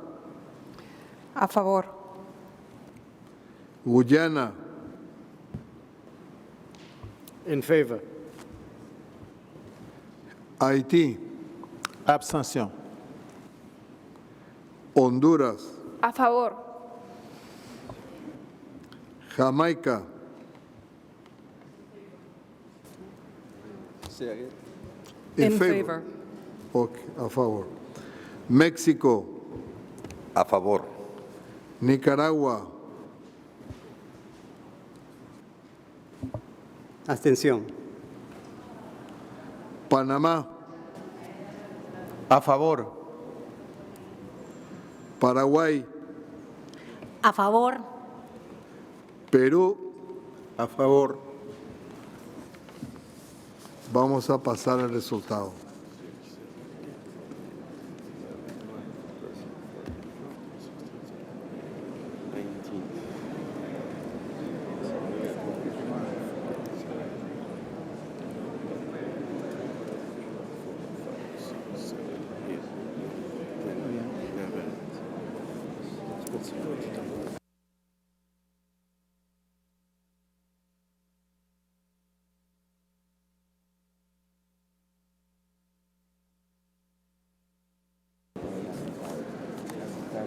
A favor. Guyana, In favor. Haití, Abstention. Honduras, A favor. Jamaica, In favor. Ok, a favor. México, A favor. Nicaragua, Abstención. Panamá, A favor. Paraguay, A favor. Perú. A favor. Vamos a pasar al resultado.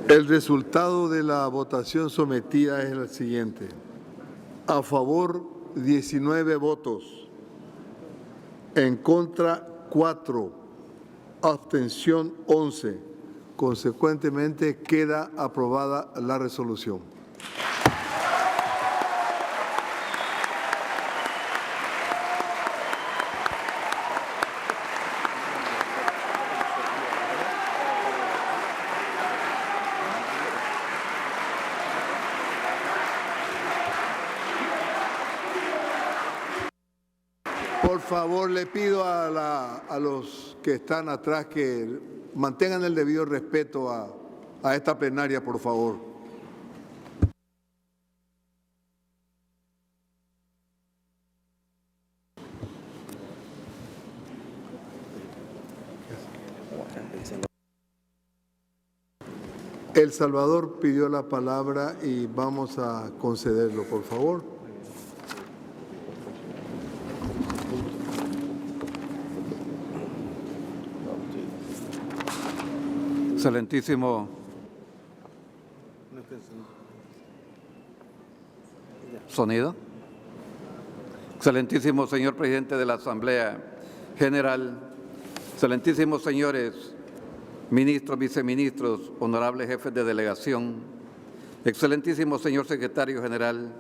El resultado de la votación sometida es el siguiente. A favor, 19 votos. En contra, 4. Abstención, 11. Consecuentemente, queda aprobada la resolución. Por favor, le pido a los que están atrás que mantengan el debido respeto a esta plenaria, por favor. El Salvador pidió la palabra y vamos a concederlo, por favor. Excelentísimo sonido. Excelentísimo señor presidente de la Asamblea General, excelentísimos señores ministros, viceministros, honorables jefes de delegación, excelentísimo señor secretario general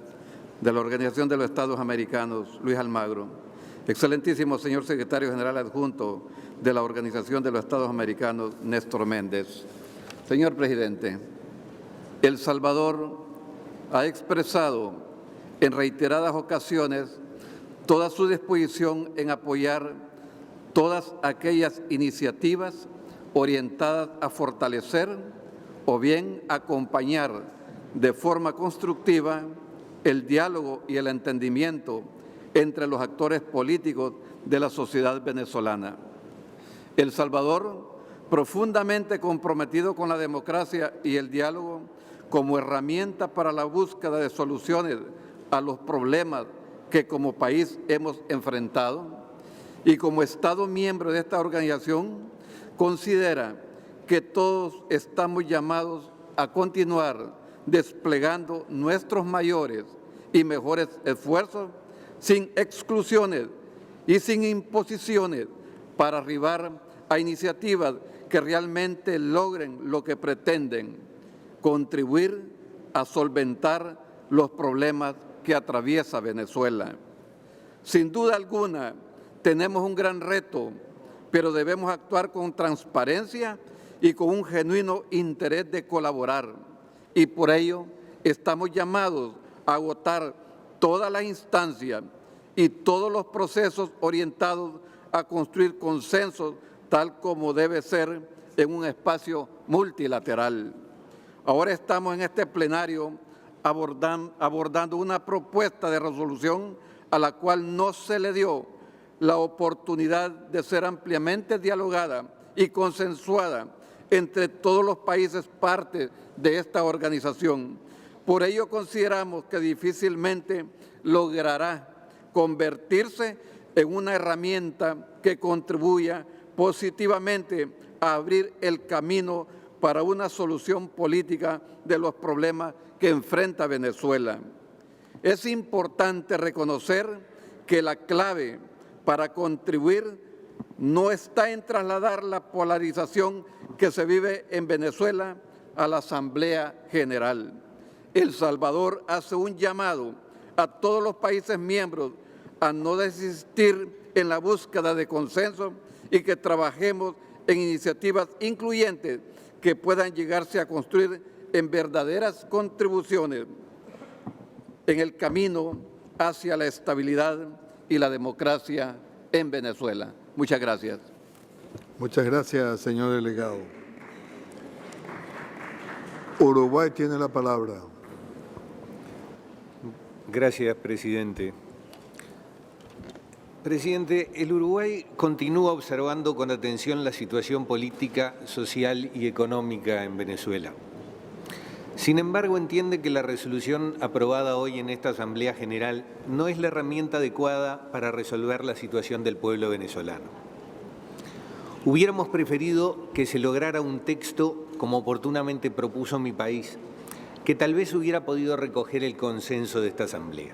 de la Organización de los Estados Americanos, Luis Almagro, excelentísimo señor secretario general adjunto de la Organización de los Estados Americanos, Néstor Méndez. Señor presidente, El Salvador ha expresado en reiteradas ocasiones toda su disposición en apoyar todas aquellas iniciativas orientadas a fortalecer o bien acompañar de forma constructiva el diálogo y el entendimiento entre los actores políticos de la sociedad venezolana. El Salvador, profundamente comprometido con la democracia y el diálogo como herramienta para la búsqueda de soluciones a los problemas que como país hemos enfrentado y como Estado miembro de esta organización considera que todos estamos llamados a continuar desplegando nuestros mayores y mejores esfuerzos sin exclusiones y sin imposiciones para arribar a iniciativas que realmente logren lo que pretenden, contribuir a solventar los problemas que atraviesa Venezuela. Sin duda alguna, tenemos un gran reto, pero debemos actuar con transparencia y con un genuino interés de colaborar. Y por ello estamos llamados a agotar todas las instancias y todos los procesos orientados a construir consensos tal como debe ser en un espacio multilateral. Ahora estamos en este plenario abordando una propuesta de resolución a la cual no se le dio la oportunidad de ser ampliamente dialogada y consensuada entre todos los países parte de esta organización. Por ello consideramos que difícilmente logrará convertirse en una herramienta que contribuya positivamente a abrir el camino para una solución política de los problemas que enfrenta Venezuela. Es importante reconocer que la clave para contribuir no está en trasladar la polarización que se vive en Venezuela a la Asamblea General. El Salvador hace un llamado a todos los países miembros a no desistir en la búsqueda de consenso y que trabajemos en iniciativas incluyentes que puedan llegarse a construir en verdaderas contribuciones en el camino hacia la estabilidad y la democracia en Venezuela. Muchas gracias. Muchas gracias, señor delegado. Uruguay tiene la palabra. Gracias, presidente. Presidente, el Uruguay continúa observando con atención la situación política, social y económica en Venezuela. Sin embargo, entiende que la resolución aprobada hoy en esta Asamblea General no es la herramienta adecuada para resolver la situación del pueblo venezolano. Hubiéramos preferido que se lograra un texto, como oportunamente propuso mi país, que tal vez hubiera podido recoger el consenso de esta Asamblea.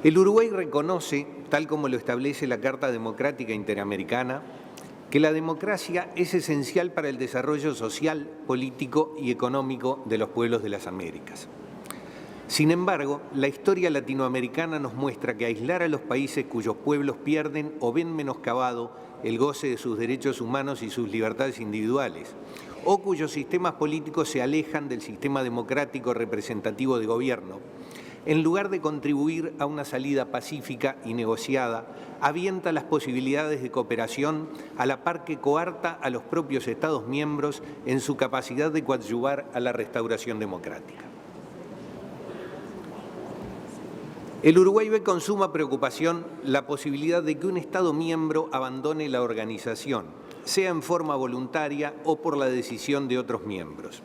El Uruguay reconoce, tal como lo establece la Carta Democrática Interamericana, que la democracia es esencial para el desarrollo social, político y económico de los pueblos de las Américas. Sin embargo, la historia latinoamericana nos muestra que aislar a los países cuyos pueblos pierden o ven menoscabado el goce de sus derechos humanos y sus libertades individuales, o cuyos sistemas políticos se alejan del sistema democrático representativo de gobierno, en lugar de contribuir a una salida pacífica y negociada, avienta las posibilidades de cooperación a la par que coarta a los propios Estados miembros en su capacidad de coadyuvar a la restauración democrática. El Uruguay ve con suma preocupación la posibilidad de que un Estado miembro abandone la organización, sea en forma voluntaria o por la decisión de otros miembros.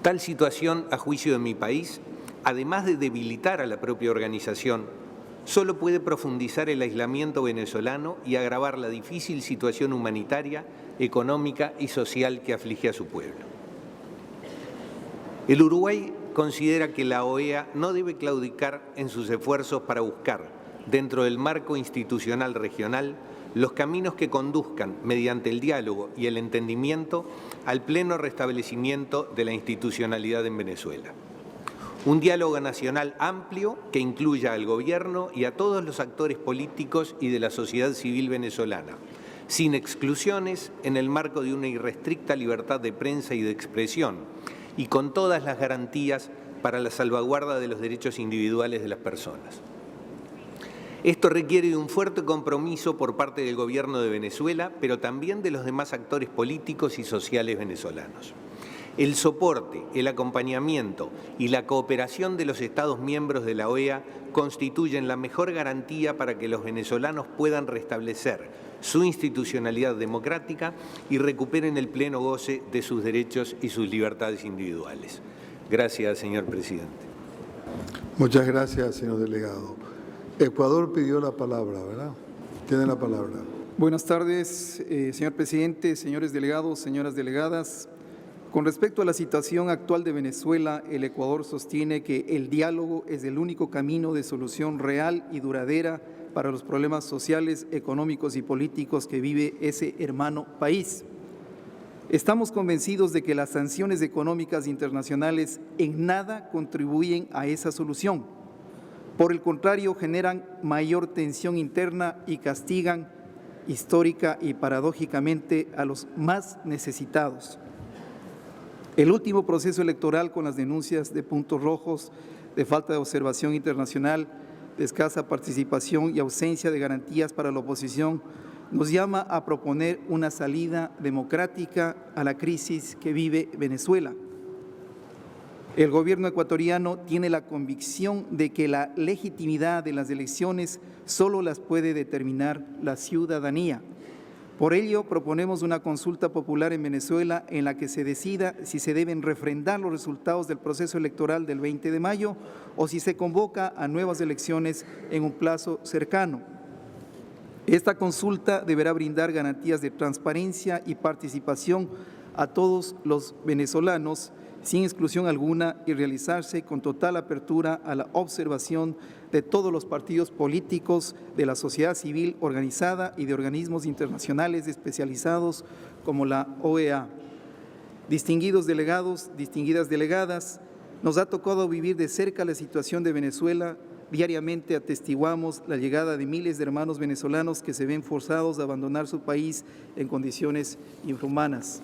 Tal situación, a juicio de mi país, además de debilitar a la propia organización, solo puede profundizar el aislamiento venezolano y agravar la difícil situación humanitaria, económica y social que aflige a su pueblo. El Uruguay considera que la OEA no debe claudicar en sus esfuerzos para buscar, dentro del marco institucional regional, los caminos que conduzcan, mediante el diálogo y el entendimiento, al pleno restablecimiento de la institucionalidad en Venezuela. Un diálogo nacional amplio que incluya al gobierno y a todos los actores políticos y de la sociedad civil venezolana, sin exclusiones, en el marco de una irrestricta libertad de prensa y de expresión, y con todas las garantías para la salvaguarda de los derechos individuales de las personas. Esto requiere de un fuerte compromiso por parte del gobierno de Venezuela, pero también de los demás actores políticos y sociales venezolanos. El soporte, el acompañamiento y la cooperación de los Estados miembros de la OEA constituyen la mejor garantía para que los venezolanos puedan restablecer su institucionalidad democrática y recuperen el pleno goce de sus derechos y sus libertades individuales. Gracias, señor presidente. Muchas gracias, señor delegado. Ecuador pidió la palabra, ¿verdad? Tiene la palabra. Buenas tardes, señor presidente, señores delegados, señoras delegadas. Con respecto a la situación actual de Venezuela, el Ecuador sostiene que el diálogo es el único camino de solución real y duradera para los problemas sociales, económicos y políticos que vive ese hermano país. Estamos convencidos de que las sanciones económicas internacionales en nada contribuyen a esa solución. Por el contrario, generan mayor tensión interna y castigan histórica y paradójicamente a los más necesitados. El último proceso electoral, con las denuncias de puntos rojos, de falta de observación internacional, de escasa participación y ausencia de garantías para la oposición, nos llama a proponer una salida democrática a la crisis que vive Venezuela. El gobierno ecuatoriano tiene la convicción de que la legitimidad de las elecciones solo las puede determinar la ciudadanía. Por ello, proponemos una consulta popular en Venezuela en la que se decida si se deben refrendar los resultados del proceso electoral del 20 de mayo o si se convoca a nuevas elecciones en un plazo cercano. Esta consulta deberá brindar garantías de transparencia y participación a todos los venezolanos, sin exclusión alguna, y realizarse con total apertura a la observación de todos los partidos políticos, de la sociedad civil organizada y de organismos internacionales especializados como la OEA. Distinguidos delegados, distinguidas delegadas, nos ha tocado vivir de cerca la situación de Venezuela. Diariamente atestiguamos la llegada de miles de hermanos venezolanos que se ven forzados a abandonar su país en condiciones inhumanas.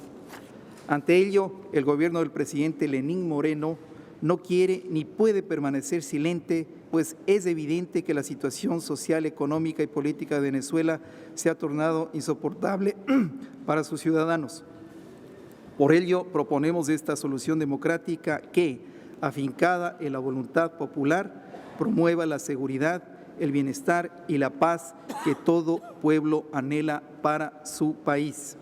Ante ello, el gobierno del presidente Lenín Moreno no quiere ni puede permanecer silente, pues es evidente que la situación social, económica y política de Venezuela se ha tornado insoportable para sus ciudadanos. Por ello, proponemos esta solución democrática que, afincada en la voluntad popular, promueva la seguridad, el bienestar y la paz que todo pueblo anhela para su país.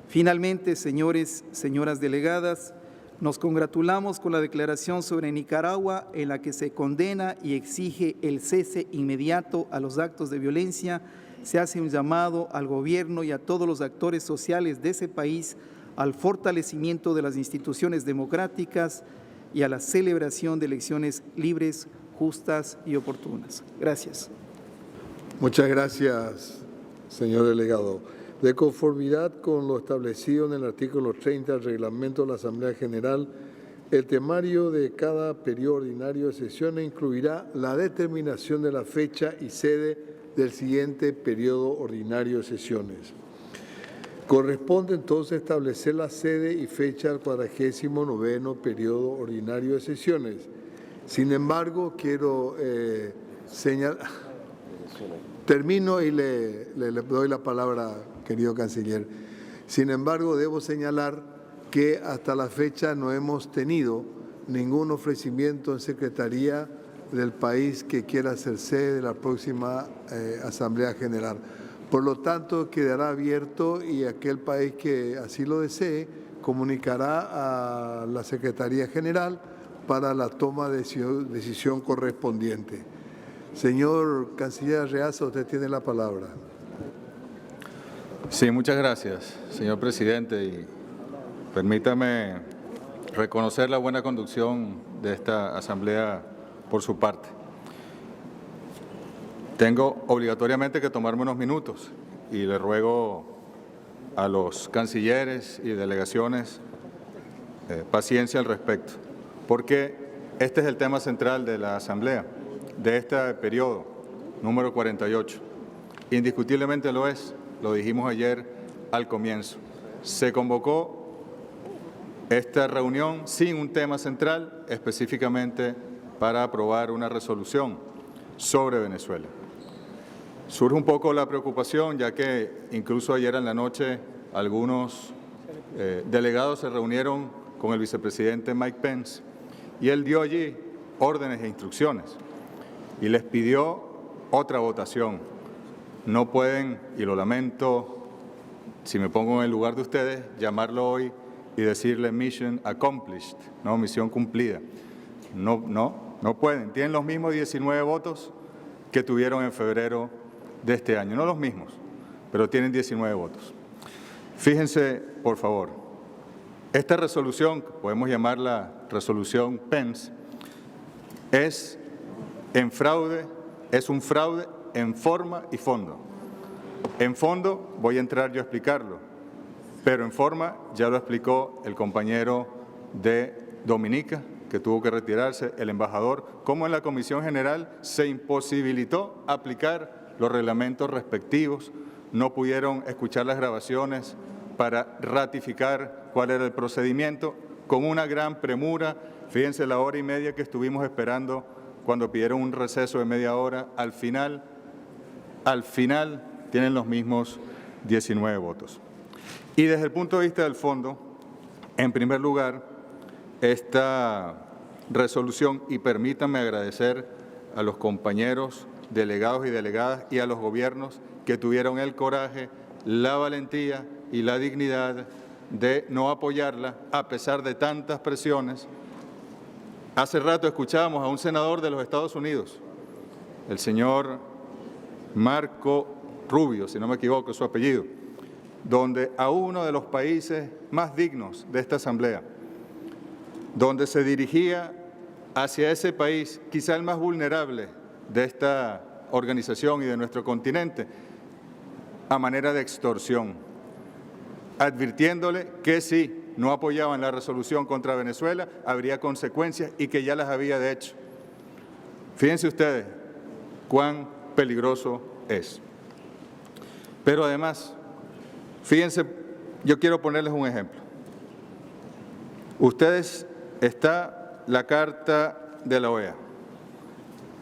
Finalmente, señores, señoras delegadas, nos congratulamos con la declaración sobre Nicaragua en la que se condena y exige el cese inmediato a los actos de violencia. Se hace un llamado al gobierno y a todos los actores sociales de ese país al fortalecimiento de las instituciones democráticas y a la celebración de elecciones libres, justas y oportunas. Gracias. Muchas gracias, señor delegado. De conformidad con lo establecido en el artículo 30 del reglamento de la Asamblea General, el temario de cada periodo ordinario de sesiones incluirá la determinación de la fecha y sede del siguiente periodo ordinario de sesiones. Corresponde entonces establecer la sede y fecha del 49º periodo ordinario de sesiones. Sin embargo, quiero señalar... Termino y le doy la palabra, querido canciller. Sin embargo, debo señalar que hasta la fecha no hemos tenido ningún ofrecimiento en Secretaría del país que quiera ser sede de la próxima Asamblea General. Por lo tanto, quedará abierto y aquel país que así lo desee comunicará a la Secretaría General para la toma de decisión correspondiente. Señor Canciller Arreaza, usted tiene la palabra. Sí, muchas gracias, señor presidente. Y permítame reconocer la buena conducción de esta asamblea por su parte. Tengo obligatoriamente que tomarme unos minutos y le ruego a los cancilleres y delegaciones paciencia al respecto, porque este es el tema central de la asamblea, de este periodo, número 48. Indiscutiblemente lo es, lo dijimos ayer al comienzo. Se convocó esta reunión sin un tema central, específicamente para aprobar una resolución sobre Venezuela. Surge un poco la preocupación, ya que incluso ayer en la noche algunos delegados se reunieron con el vicepresidente Mike Pence y él dio allí órdenes e instrucciones y les pidió otra votación. No pueden, y lo lamento, si me pongo en el lugar de ustedes, llamarlo hoy y decirle mission accomplished, no, misión cumplida. No, no pueden. Tienen los mismos 19 votos que tuvieron en febrero de este año. No los mismos, pero tienen 19 votos. Fíjense, por favor, esta resolución, podemos llamarla resolución Pence, es un fraude en forma y fondo. En fondo voy a entrar yo a explicarlo, pero en forma ya lo explicó el compañero de Dominica, que tuvo que retirarse, el embajador, cómo en la Comisión General se imposibilitó aplicar los reglamentos respectivos, no pudieron escuchar las grabaciones para ratificar cuál era el procedimiento, con una gran premura. Fíjense la hora y media que estuvimos esperando cuando pidieron un receso de media hora. Al final tienen los mismos 19 votos. Y desde el punto de vista del fondo, en primer lugar, esta resolución, y permítanme agradecer a los compañeros delegados y delegadas y a los gobiernos que tuvieron el coraje, la valentía y la dignidad de no apoyarla a pesar de tantas presiones. Hace rato escuchábamos a un senador de los Estados Unidos, el señor Marco Rubio, si no me equivoco es su apellido, donde a uno de los países más dignos de esta Asamblea, donde se dirigía hacia ese país, quizá el más vulnerable de esta organización y de nuestro continente, a manera de extorsión, advirtiéndole que si no apoyaban la resolución contra Venezuela, habría consecuencias y que ya las había de hecho. Fíjense ustedes cuán peligroso es. Pero además, fíjense, yo quiero ponerles un ejemplo. Ustedes, está la Carta de la OEA,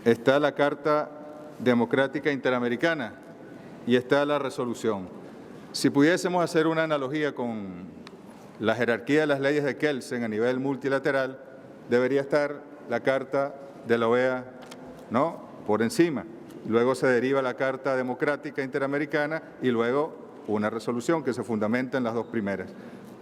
está la Carta Democrática Interamericana y está la resolución. Si pudiésemos hacer una analogía con la jerarquía de las leyes de Kelsen a nivel multilateral, debería estar la Carta de la OEA, ¿no?, por encima. Luego se deriva la Carta Democrática Interamericana y luego una resolución que se fundamenta en las dos primeras.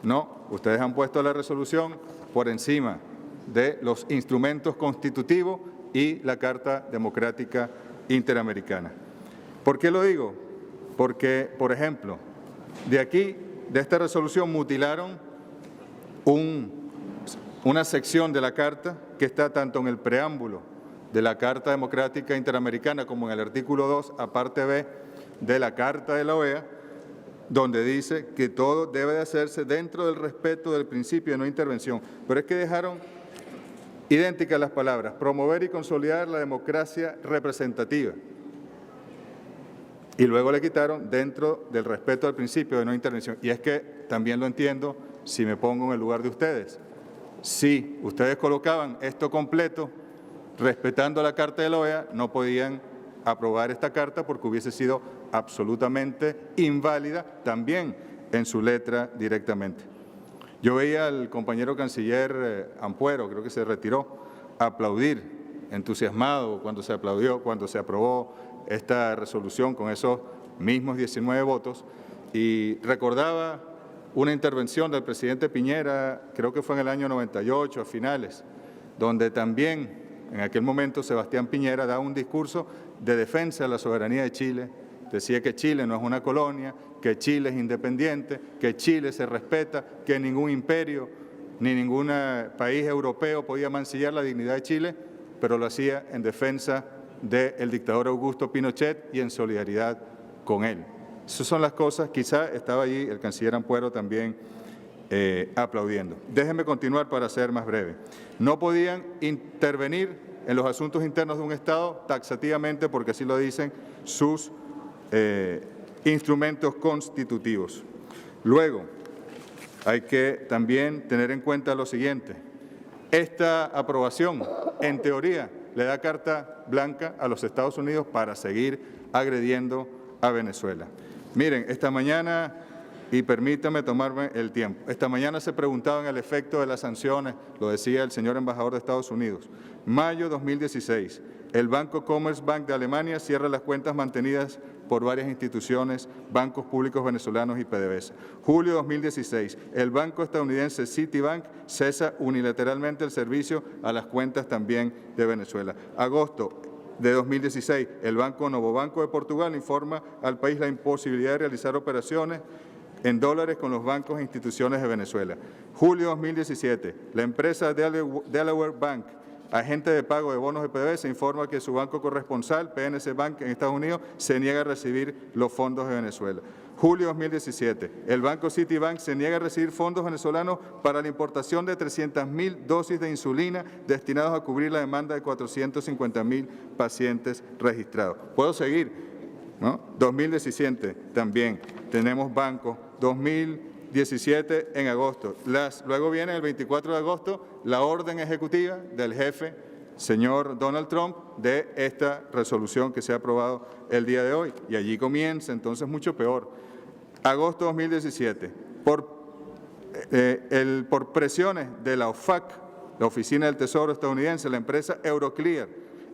No, ustedes han puesto la resolución por encima de los instrumentos constitutivos y la Carta Democrática Interamericana. ¿Por qué lo digo? Porque, por ejemplo, de esta resolución mutilaron una sección de la Carta que está tanto en el preámbulo de la Carta Democrática Interamericana como en el artículo 2, aparte B, de la Carta de la OEA, donde dice que todo debe de hacerse dentro del respeto del principio de no intervención. Pero es que dejaron idénticas las palabras, promover y consolidar la democracia representativa. Y luego le quitaron dentro del respeto al principio de no intervención. Y es que también lo entiendo si me pongo en el lugar de ustedes. Si ustedes colocaban esto completo, respetando la Carta de la OEA, no podían aprobar esta carta porque hubiese sido absolutamente inválida también en su letra directamente. Yo veía al compañero canciller Ampuero, creo que se retiró, aplaudir, entusiasmado cuando se aprobó esta resolución con esos mismos 19 votos, y recordaba una intervención del presidente Piñera, creo que fue en el año 98, a finales, donde también en aquel momento Sebastián Piñera daba un discurso de defensa de la soberanía de Chile, decía que Chile no es una colonia, que Chile es independiente, que Chile se respeta, que ningún imperio ni ningún país europeo podía mancillar la dignidad de Chile, pero lo hacía en defensa del dictador Augusto Pinochet y en solidaridad con él. Esas son las cosas, quizá estaba allí el canciller Ampuero también aplaudiendo. Déjenme continuar para ser más breve. No podían intervenir en los asuntos internos de un Estado taxativamente, porque así lo dicen sus instrumentos constitutivos. Luego, hay que también tener en cuenta lo siguiente. Esta aprobación, en teoría, le da carta blanca a los Estados Unidos para seguir agrediendo a Venezuela. Miren, esta mañana y permítame tomarme el tiempo. Esta mañana se preguntaban el efecto de las sanciones, lo decía el señor embajador de Estados Unidos. Mayo 2016, el Banco Commerzbank de Alemania cierra las cuentas mantenidas por varias instituciones, bancos públicos venezolanos y PDVSA. Julio 2016, el banco estadounidense Citibank cesa unilateralmente el servicio a las cuentas también de Venezuela. Agosto de 2016, el Banco Novobanco de Portugal informa al país la imposibilidad de realizar operaciones en dólares con los bancos e instituciones de Venezuela. Julio 2017, la empresa Delaware Bank, agente de pago de bonos de PDVSA, informa que su banco corresponsal, PNC Bank, en Estados Unidos, se niega a recibir los fondos de Venezuela. Julio 2017, el banco Citibank se niega a recibir fondos venezolanos para la importación de 300.000 dosis de insulina destinados a cubrir la demanda de 450.000 pacientes registrados. ¿Puedo seguir? ¿No? 2017 también tenemos bancos. 2017 en agosto. Luego viene el 24 de agosto la orden ejecutiva del jefe, señor Donald Trump, de esta resolución que se ha aprobado el día de hoy. Y allí comienza entonces mucho peor. Agosto 2017, por presiones de la OFAC, la Oficina del Tesoro estadounidense, la empresa Euroclear,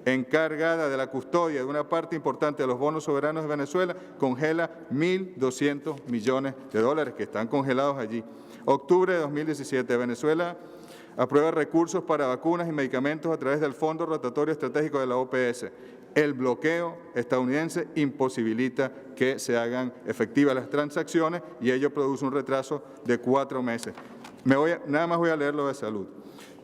encargada de la custodia de una parte importante de los bonos soberanos de Venezuela, congela 1.200 millones de dólares que están congelados allí. Octubre de 2017, Venezuela aprueba recursos para vacunas y medicamentos a través del Fondo Rotatorio Estratégico de la OPS. El bloqueo estadounidense imposibilita que se hagan efectivas las transacciones y ello produce un retraso de 4 meses. Nada más voy a leer lo de salud.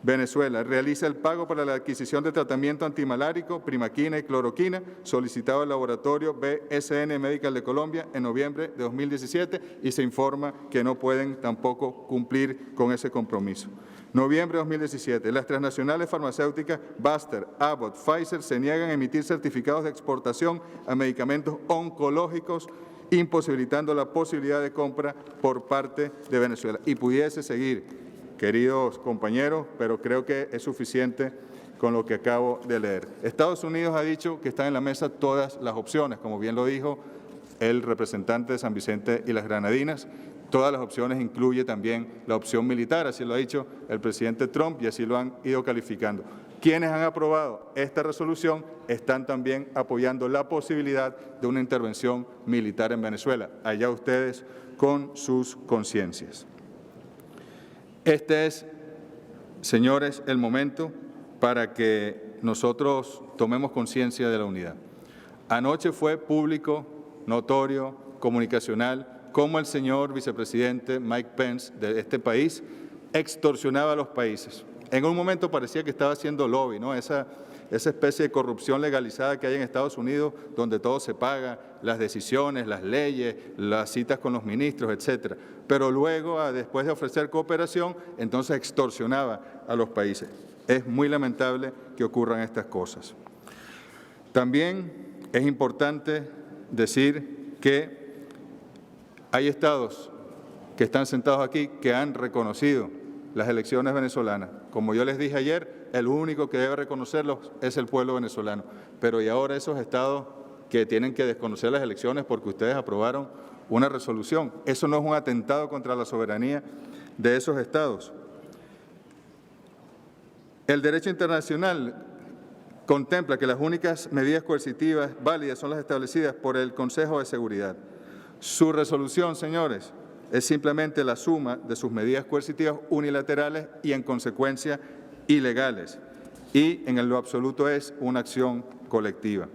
Venezuela realiza el pago para la adquisición de tratamiento antimalárico, primaquina y cloroquina solicitado al laboratorio BSN Medical de Colombia en noviembre de 2017 y se informa que no pueden tampoco cumplir con ese compromiso. Noviembre de 2017, las transnacionales farmacéuticas Baster, Abbott, Pfizer se niegan a emitir certificados de exportación a medicamentos oncológicos, imposibilitando la posibilidad de compra por parte de Venezuela. Y pudiese seguir, queridos compañeros, pero creo que es suficiente con lo que acabo de leer. Estados Unidos ha dicho que están en la mesa todas las opciones, como bien lo dijo el representante de San Vicente y las Granadinas. Todas las opciones incluye también la opción militar, así lo ha dicho el presidente Trump y así lo han ido calificando. Quienes han aprobado esta resolución están también apoyando la posibilidad de una intervención militar en Venezuela. Allá ustedes con sus conciencias. Este es, señores, el momento para que nosotros tomemos conciencia de la unidad. Anoche fue público, notorio, comunicacional, cómo el señor vicepresidente Mike Pence de este país extorsionaba a los países. En un momento parecía que estaba haciendo lobby, ¿no? Esa especie de corrupción legalizada que hay en Estados Unidos, donde todo se paga, las decisiones, las leyes, las citas con los ministros, etcétera. Pero luego, después de ofrecer cooperación, entonces extorsionaba a los países. Es muy lamentable que ocurran estas cosas. También es importante decir que hay estados que están sentados aquí que han reconocido las elecciones venezolanas. Como yo les dije ayer, el único que debe reconocerlos es el pueblo venezolano. Pero y ahora esos estados que tienen que desconocer las elecciones porque ustedes aprobaron una resolución. Eso no es un atentado contra la soberanía de esos estados. El derecho internacional contempla que las únicas medidas coercitivas válidas son las establecidas por el Consejo de Seguridad. Su resolución, señores, es simplemente la suma de sus medidas coercitivas unilaterales y, en consecuencia, ilegales. Y, en lo absoluto, es una acción colectiva.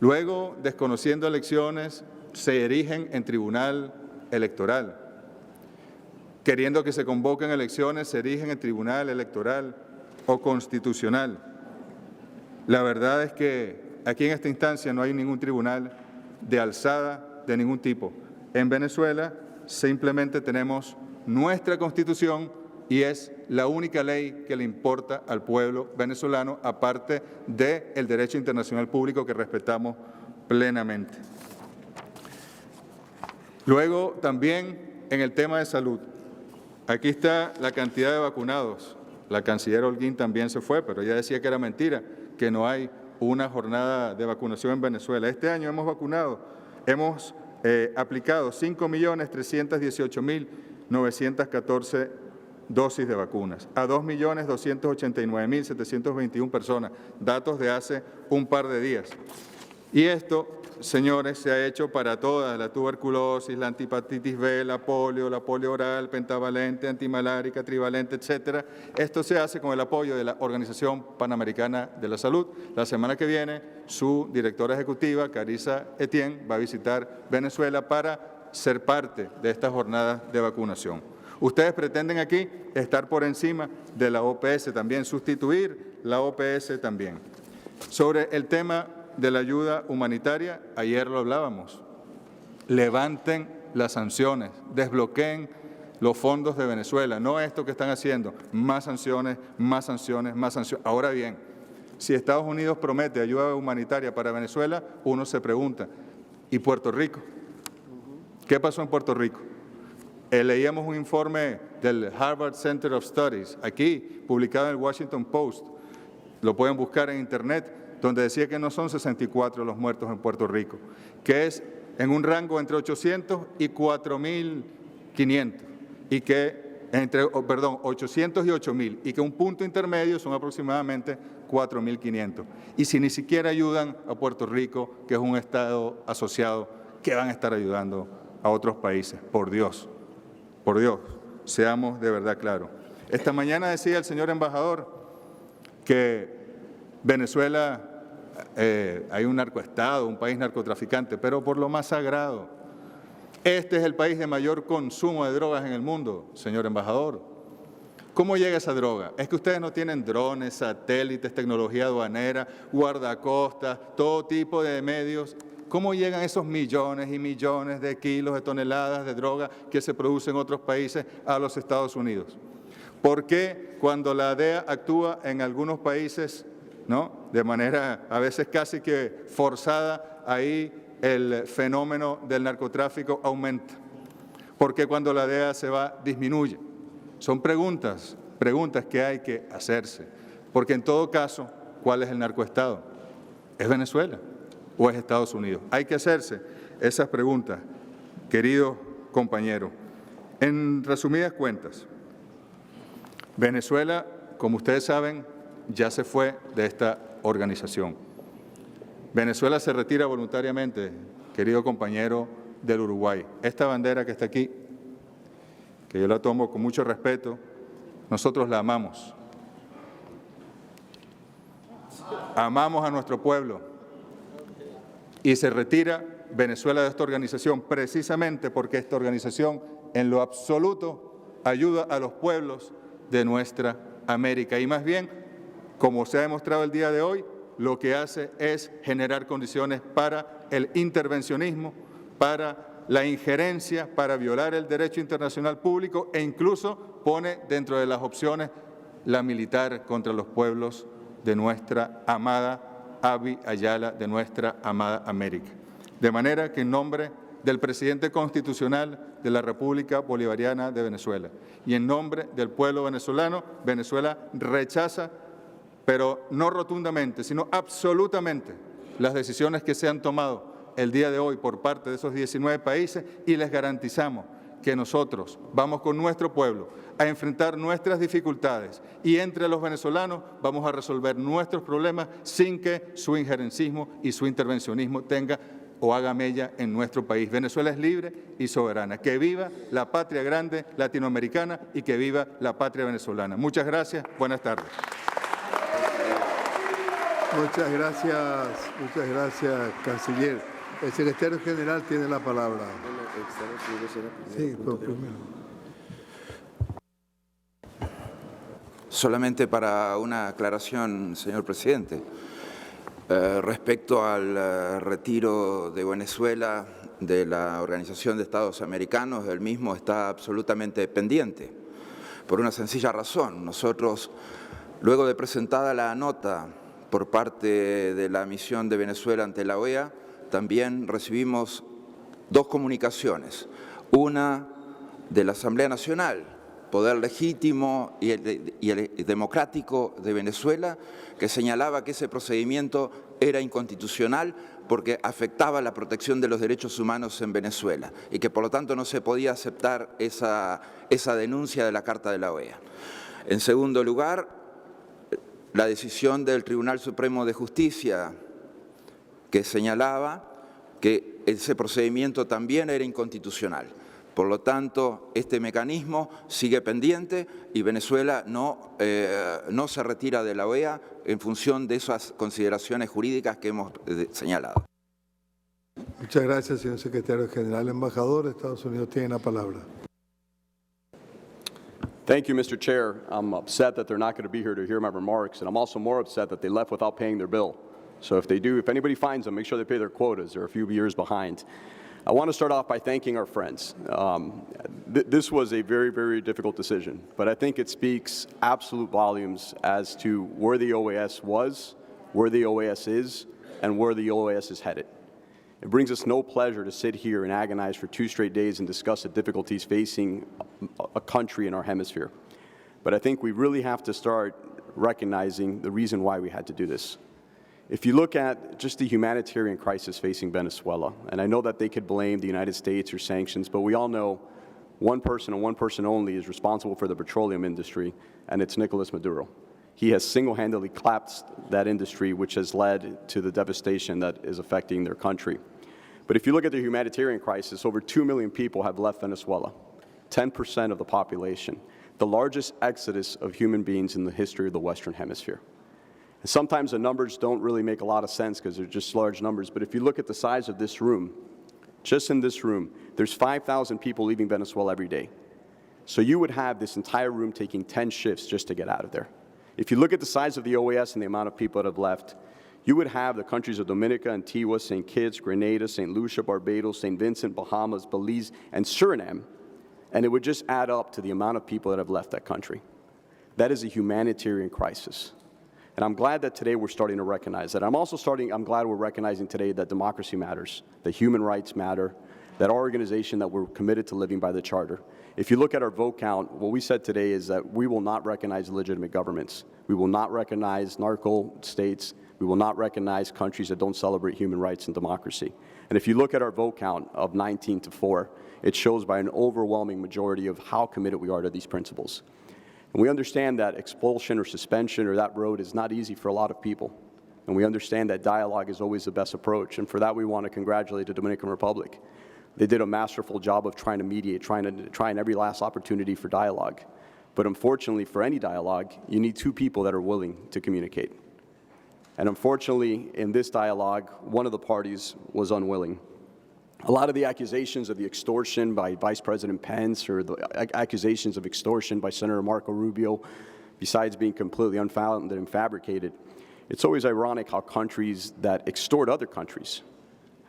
Luego, desconociendo elecciones, se erigen en tribunal electoral. Queriendo que se convoquen elecciones, se erigen en tribunal electoral o constitucional. La verdad es que aquí en esta instancia no hay ningún tribunal de alzada de ningún tipo. En Venezuela simplemente tenemos nuestra Constitución y es la única ley que le importa al pueblo venezolano, aparte del derecho internacional público que respetamos plenamente. Luego, también en el tema de salud, aquí está la cantidad de vacunados. La canciller Holguín también se fue, pero ella decía que era mentira, que no hay una jornada de vacunación en Venezuela. Este año hemos vacunado, hemos aplicados 5.318.914 dosis de vacunas a 2.289.721 personas, datos de hace un par de días. Y esto, señores, se ha hecho para todas: la tuberculosis, la hepatitis B, la polio oral, pentavalente, antimalárica, trivalente, etcétera. Esto se hace con el apoyo de la Organización Panamericana de la Salud. La semana que viene, su directora ejecutiva, Carissa Etienne, va a visitar Venezuela para ser parte de esta jornada de vacunación. Ustedes pretenden aquí estar por encima de la OPS también, sustituir la OPS también. Sobre el tema de la ayuda humanitaria, ayer lo hablábamos. Levanten las sanciones, desbloqueen los fondos de Venezuela, no esto que están haciendo, más sanciones, más sanciones, más sanciones. Ahora bien, si Estados Unidos promete ayuda humanitaria para Venezuela, uno se pregunta, ¿y Puerto Rico? ¿Qué pasó en Puerto Rico? Leíamos un informe del Harvard Center of Studies, aquí, publicado en el Washington Post, lo pueden buscar en Internet, donde decía que no son 64 los muertos en Puerto Rico, que es en un rango entre 800 y 4.500, y que 800 y 8.000, y que un punto intermedio son aproximadamente 4.500. Y si ni siquiera ayudan a Puerto Rico, que es un estado asociado, ¿qué van a estar ayudando a otros países? Por Dios, seamos de verdad claros. Esta mañana decía el señor embajador que Venezuela hay un narcoestado, un país narcotraficante, pero por lo más sagrado. Este es el país de mayor consumo de drogas en el mundo, señor embajador. ¿Cómo llega esa droga? Es que ustedes no tienen drones, satélites, tecnología aduanera, guardacostas, todo tipo de medios. ¿Cómo llegan esos millones y millones de kilos, de toneladas de droga que se producen en otros países a los Estados Unidos? ¿Por qué cuando la DEA actúa en algunos países, de manera a veces casi que forzada, ahí el fenómeno del narcotráfico aumenta? ¿Por qué cuando la DEA se va, disminuye? Son preguntas que hay que hacerse. Porque en todo caso, ¿cuál es el narcoestado? ¿Es Venezuela o es Estados Unidos? Hay que hacerse esas preguntas, queridos compañeros. En resumidas cuentas, Venezuela, como ustedes saben, ya se fue de esta organización. Venezuela se retira voluntariamente, querido compañero del Uruguay. Esta bandera que está aquí, que yo la tomo con mucho respeto, nosotros la amamos. Amamos a nuestro pueblo. Y se retira Venezuela de esta organización precisamente porque esta organización en lo absoluto ayuda a los pueblos de nuestra América. Y más bien, como se ha demostrado el día de hoy, lo que hace es generar condiciones para el intervencionismo, para la injerencia, para violar el derecho internacional público e incluso pone dentro de las opciones la militar contra los pueblos de nuestra amada Abya Yala, de nuestra amada América. De manera que en nombre del presidente constitucional de la República Bolivariana de Venezuela y en nombre del pueblo venezolano, Venezuela rechaza, pero no rotundamente, sino absolutamente, las decisiones que se han tomado el día de hoy por parte de esos 19 países y les garantizamos que nosotros vamos con nuestro pueblo a enfrentar nuestras dificultades y entre los venezolanos vamos a resolver nuestros problemas sin que su injerencismo y su intervencionismo tenga o haga mella en nuestro país. Venezuela es libre y soberana. Que viva la patria grande latinoamericana y que viva la patria venezolana. Muchas gracias. Buenas tardes. Muchas gracias, canciller. El secretario general tiene la palabra. Sí, por primero. Solamente para una aclaración, señor presidente. Respecto al retiro de Venezuela de la Organización de Estados Americanos, el mismo está absolutamente pendiente, por una sencilla razón. Nosotros, luego de presentada la nota por parte de la misión de Venezuela ante la OEA, también recibimos dos comunicaciones, una de la Asamblea Nacional, poder legítimo y el democrático de Venezuela, que señalaba que ese procedimiento era inconstitucional porque afectaba la protección de los derechos humanos en Venezuela y que por lo tanto no se podía aceptar esa denuncia de la Carta de la OEA. En segundo lugar, la decisión del Tribunal Supremo de Justicia que señalaba que ese procedimiento también era inconstitucional. Por lo tanto, este mecanismo sigue pendiente y Venezuela no se retira de la OEA en función de esas consideraciones jurídicas que hemos señalado. Muchas gracias, señor secretario general. Embajador de Estados Unidos tiene la palabra. Thank you, Mr. Chair. I'm upset that they're not going to be here to hear my remarks, and I'm also more upset that they left without paying their bill. So if anybody finds them, make sure they pay their quotas. They're a few years behind. I want to start off by thanking our friends. This was a very, very difficult decision, but I think it speaks absolute volumes as to where the OAS was, where the OAS is, and where the OAS is headed. It brings us no pleasure to sit here and agonize for 2 straight days and discuss the difficulties facing a country in our hemisphere. But I think we really have to start recognizing the reason why we had to do this. If you look at just the humanitarian crisis facing Venezuela, and I know that they could blame the United States or sanctions, but we all know one person and one person only is responsible for the petroleum industry, and it's Nicolas Maduro. He has single-handedly collapsed that industry, which has led to the devastation that is affecting their country. But if you look at the humanitarian crisis, over 2 million people have left Venezuela, 10% of the population, the largest exodus of human beings in the history of the Western Hemisphere. And sometimes the numbers don't really make a lot of sense because they're just large numbers, but if you look at the size of this room, just in this room, there's 5,000 people leaving Venezuela every day. So you would have this entire room taking 10 shifts just to get out of there. If you look at the size of the OAS and the amount of people that have left, you would have the countries of Dominica, Antigua, St. Kitts, Grenada, St. Lucia, Barbados, St. Vincent, Bahamas, Belize, and Suriname, and it would just add up to the amount of people that have left that country. That is a humanitarian crisis. And I'm glad that today we're starting to recognize that. I'm glad we're recognizing today that democracy matters, that human rights matter, that our organization, that we're committed to living by the Charter. If you look at our vote count, what we said today is that we will not recognize legitimate governments. We will not recognize narco states. We will not recognize countries that don't celebrate human rights and democracy. And if you look at our vote count of 19-4, it shows by an overwhelming majority of how committed we are to these principles. And we understand that expulsion or suspension or that road is not easy for a lot of people. And we understand that dialogue is always the best approach. And for that, we want to congratulate the Dominican Republic. They did a masterful job of trying to mediate, trying every last opportunity for dialogue. But unfortunately, for any dialogue, you need 2 people that are willing to communicate. And unfortunately, in this dialogue, one of the parties was unwilling. A lot of the accusations of the extortion by Vice President Pence or the accusations of extortion by Senator Marco Rubio, besides being completely unfounded and fabricated, it's always ironic how countries that extort other countries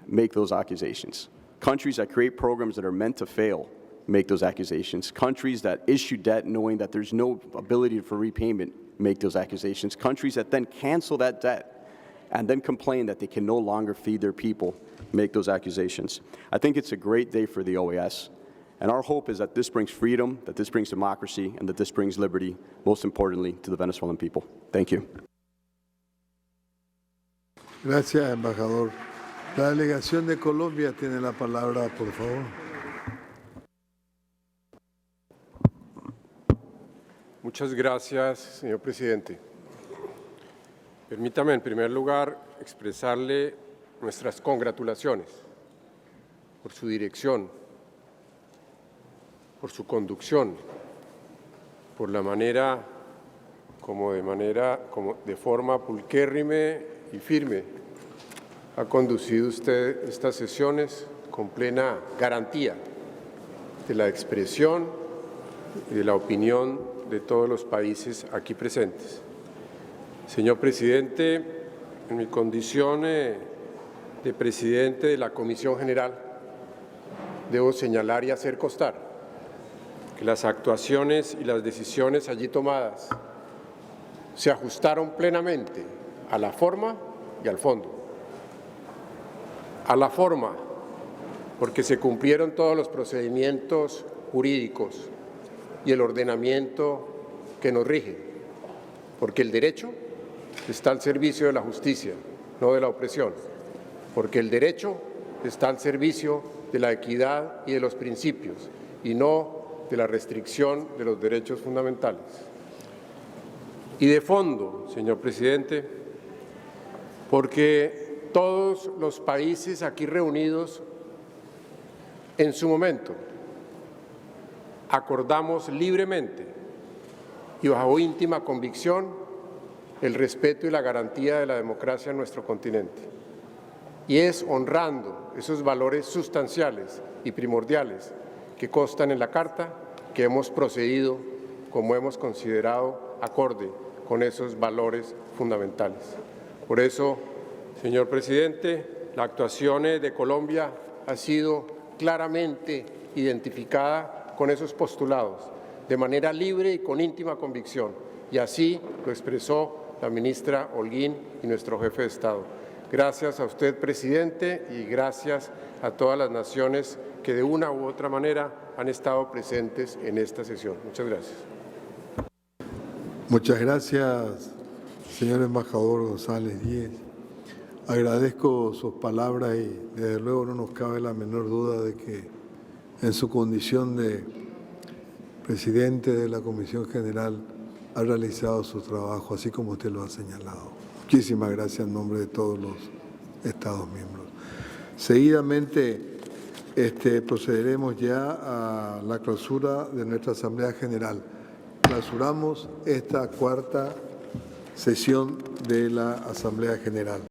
make those accusations. Countries that create programs that are meant to fail make those accusations. Countries that issue debt knowing that there's no ability for repayment make those accusations. Countries that then cancel that debt and then complain that they can no longer feed their people make those accusations. I think it's a great day for the OAS, and our hope is that this brings freedom, that this brings democracy, and that this brings liberty, most importantly, to the Venezuelan people. Thank you. Gracias, embajador. La delegación de Colombia tiene la palabra, por favor. Muchas gracias, señor presidente. Permítame, en primer lugar, expresarle nuestras congratulaciones por su dirección, por su conducción, por la manera como de forma pulquérrime y firme ha conducido usted estas sesiones con plena garantía de la expresión y de la opinión de todos los países aquí presentes. Señor presidente, en mi condición de presidente de la Comisión General, debo señalar y hacer constar que las actuaciones y las decisiones allí tomadas se ajustaron plenamente a la forma y al fondo. A la forma, porque se cumplieron todos los procedimientos jurídicos y el ordenamiento que nos rige, porque el derecho está al servicio de la justicia, no de la opresión, porque el derecho está al servicio de la equidad y de los principios, y no de la restricción de los derechos fundamentales. Y de fondo, señor presidente, porque todos los países aquí reunidos en su momento acordamos libremente y bajo íntima convicción el respeto y la garantía de la democracia en nuestro continente. Y es honrando esos valores sustanciales y primordiales que constan en la Carta que hemos procedido como hemos considerado acorde con esos valores fundamentales. Por eso, señor presidente, la actuación de Colombia ha sido claramente identificada con esos postulados, de manera libre y con íntima convicción, y así lo expresó la ministra Holguín y nuestro jefe de Estado. Gracias a usted, presidente, y gracias a todas las naciones que de una u otra manera han estado presentes en esta sesión. Muchas gracias. Muchas gracias, señor embajador González Díez. Agradezco sus palabras y desde luego no nos cabe la menor duda de que en su condición de presidente de la Comisión General ha realizado su trabajo, así como usted lo ha señalado. Muchísimas gracias en nombre de todos los Estados miembros. Seguidamente procederemos ya a la clausura de nuestra Asamblea General. Clausuramos esta cuarta sesión de la Asamblea General.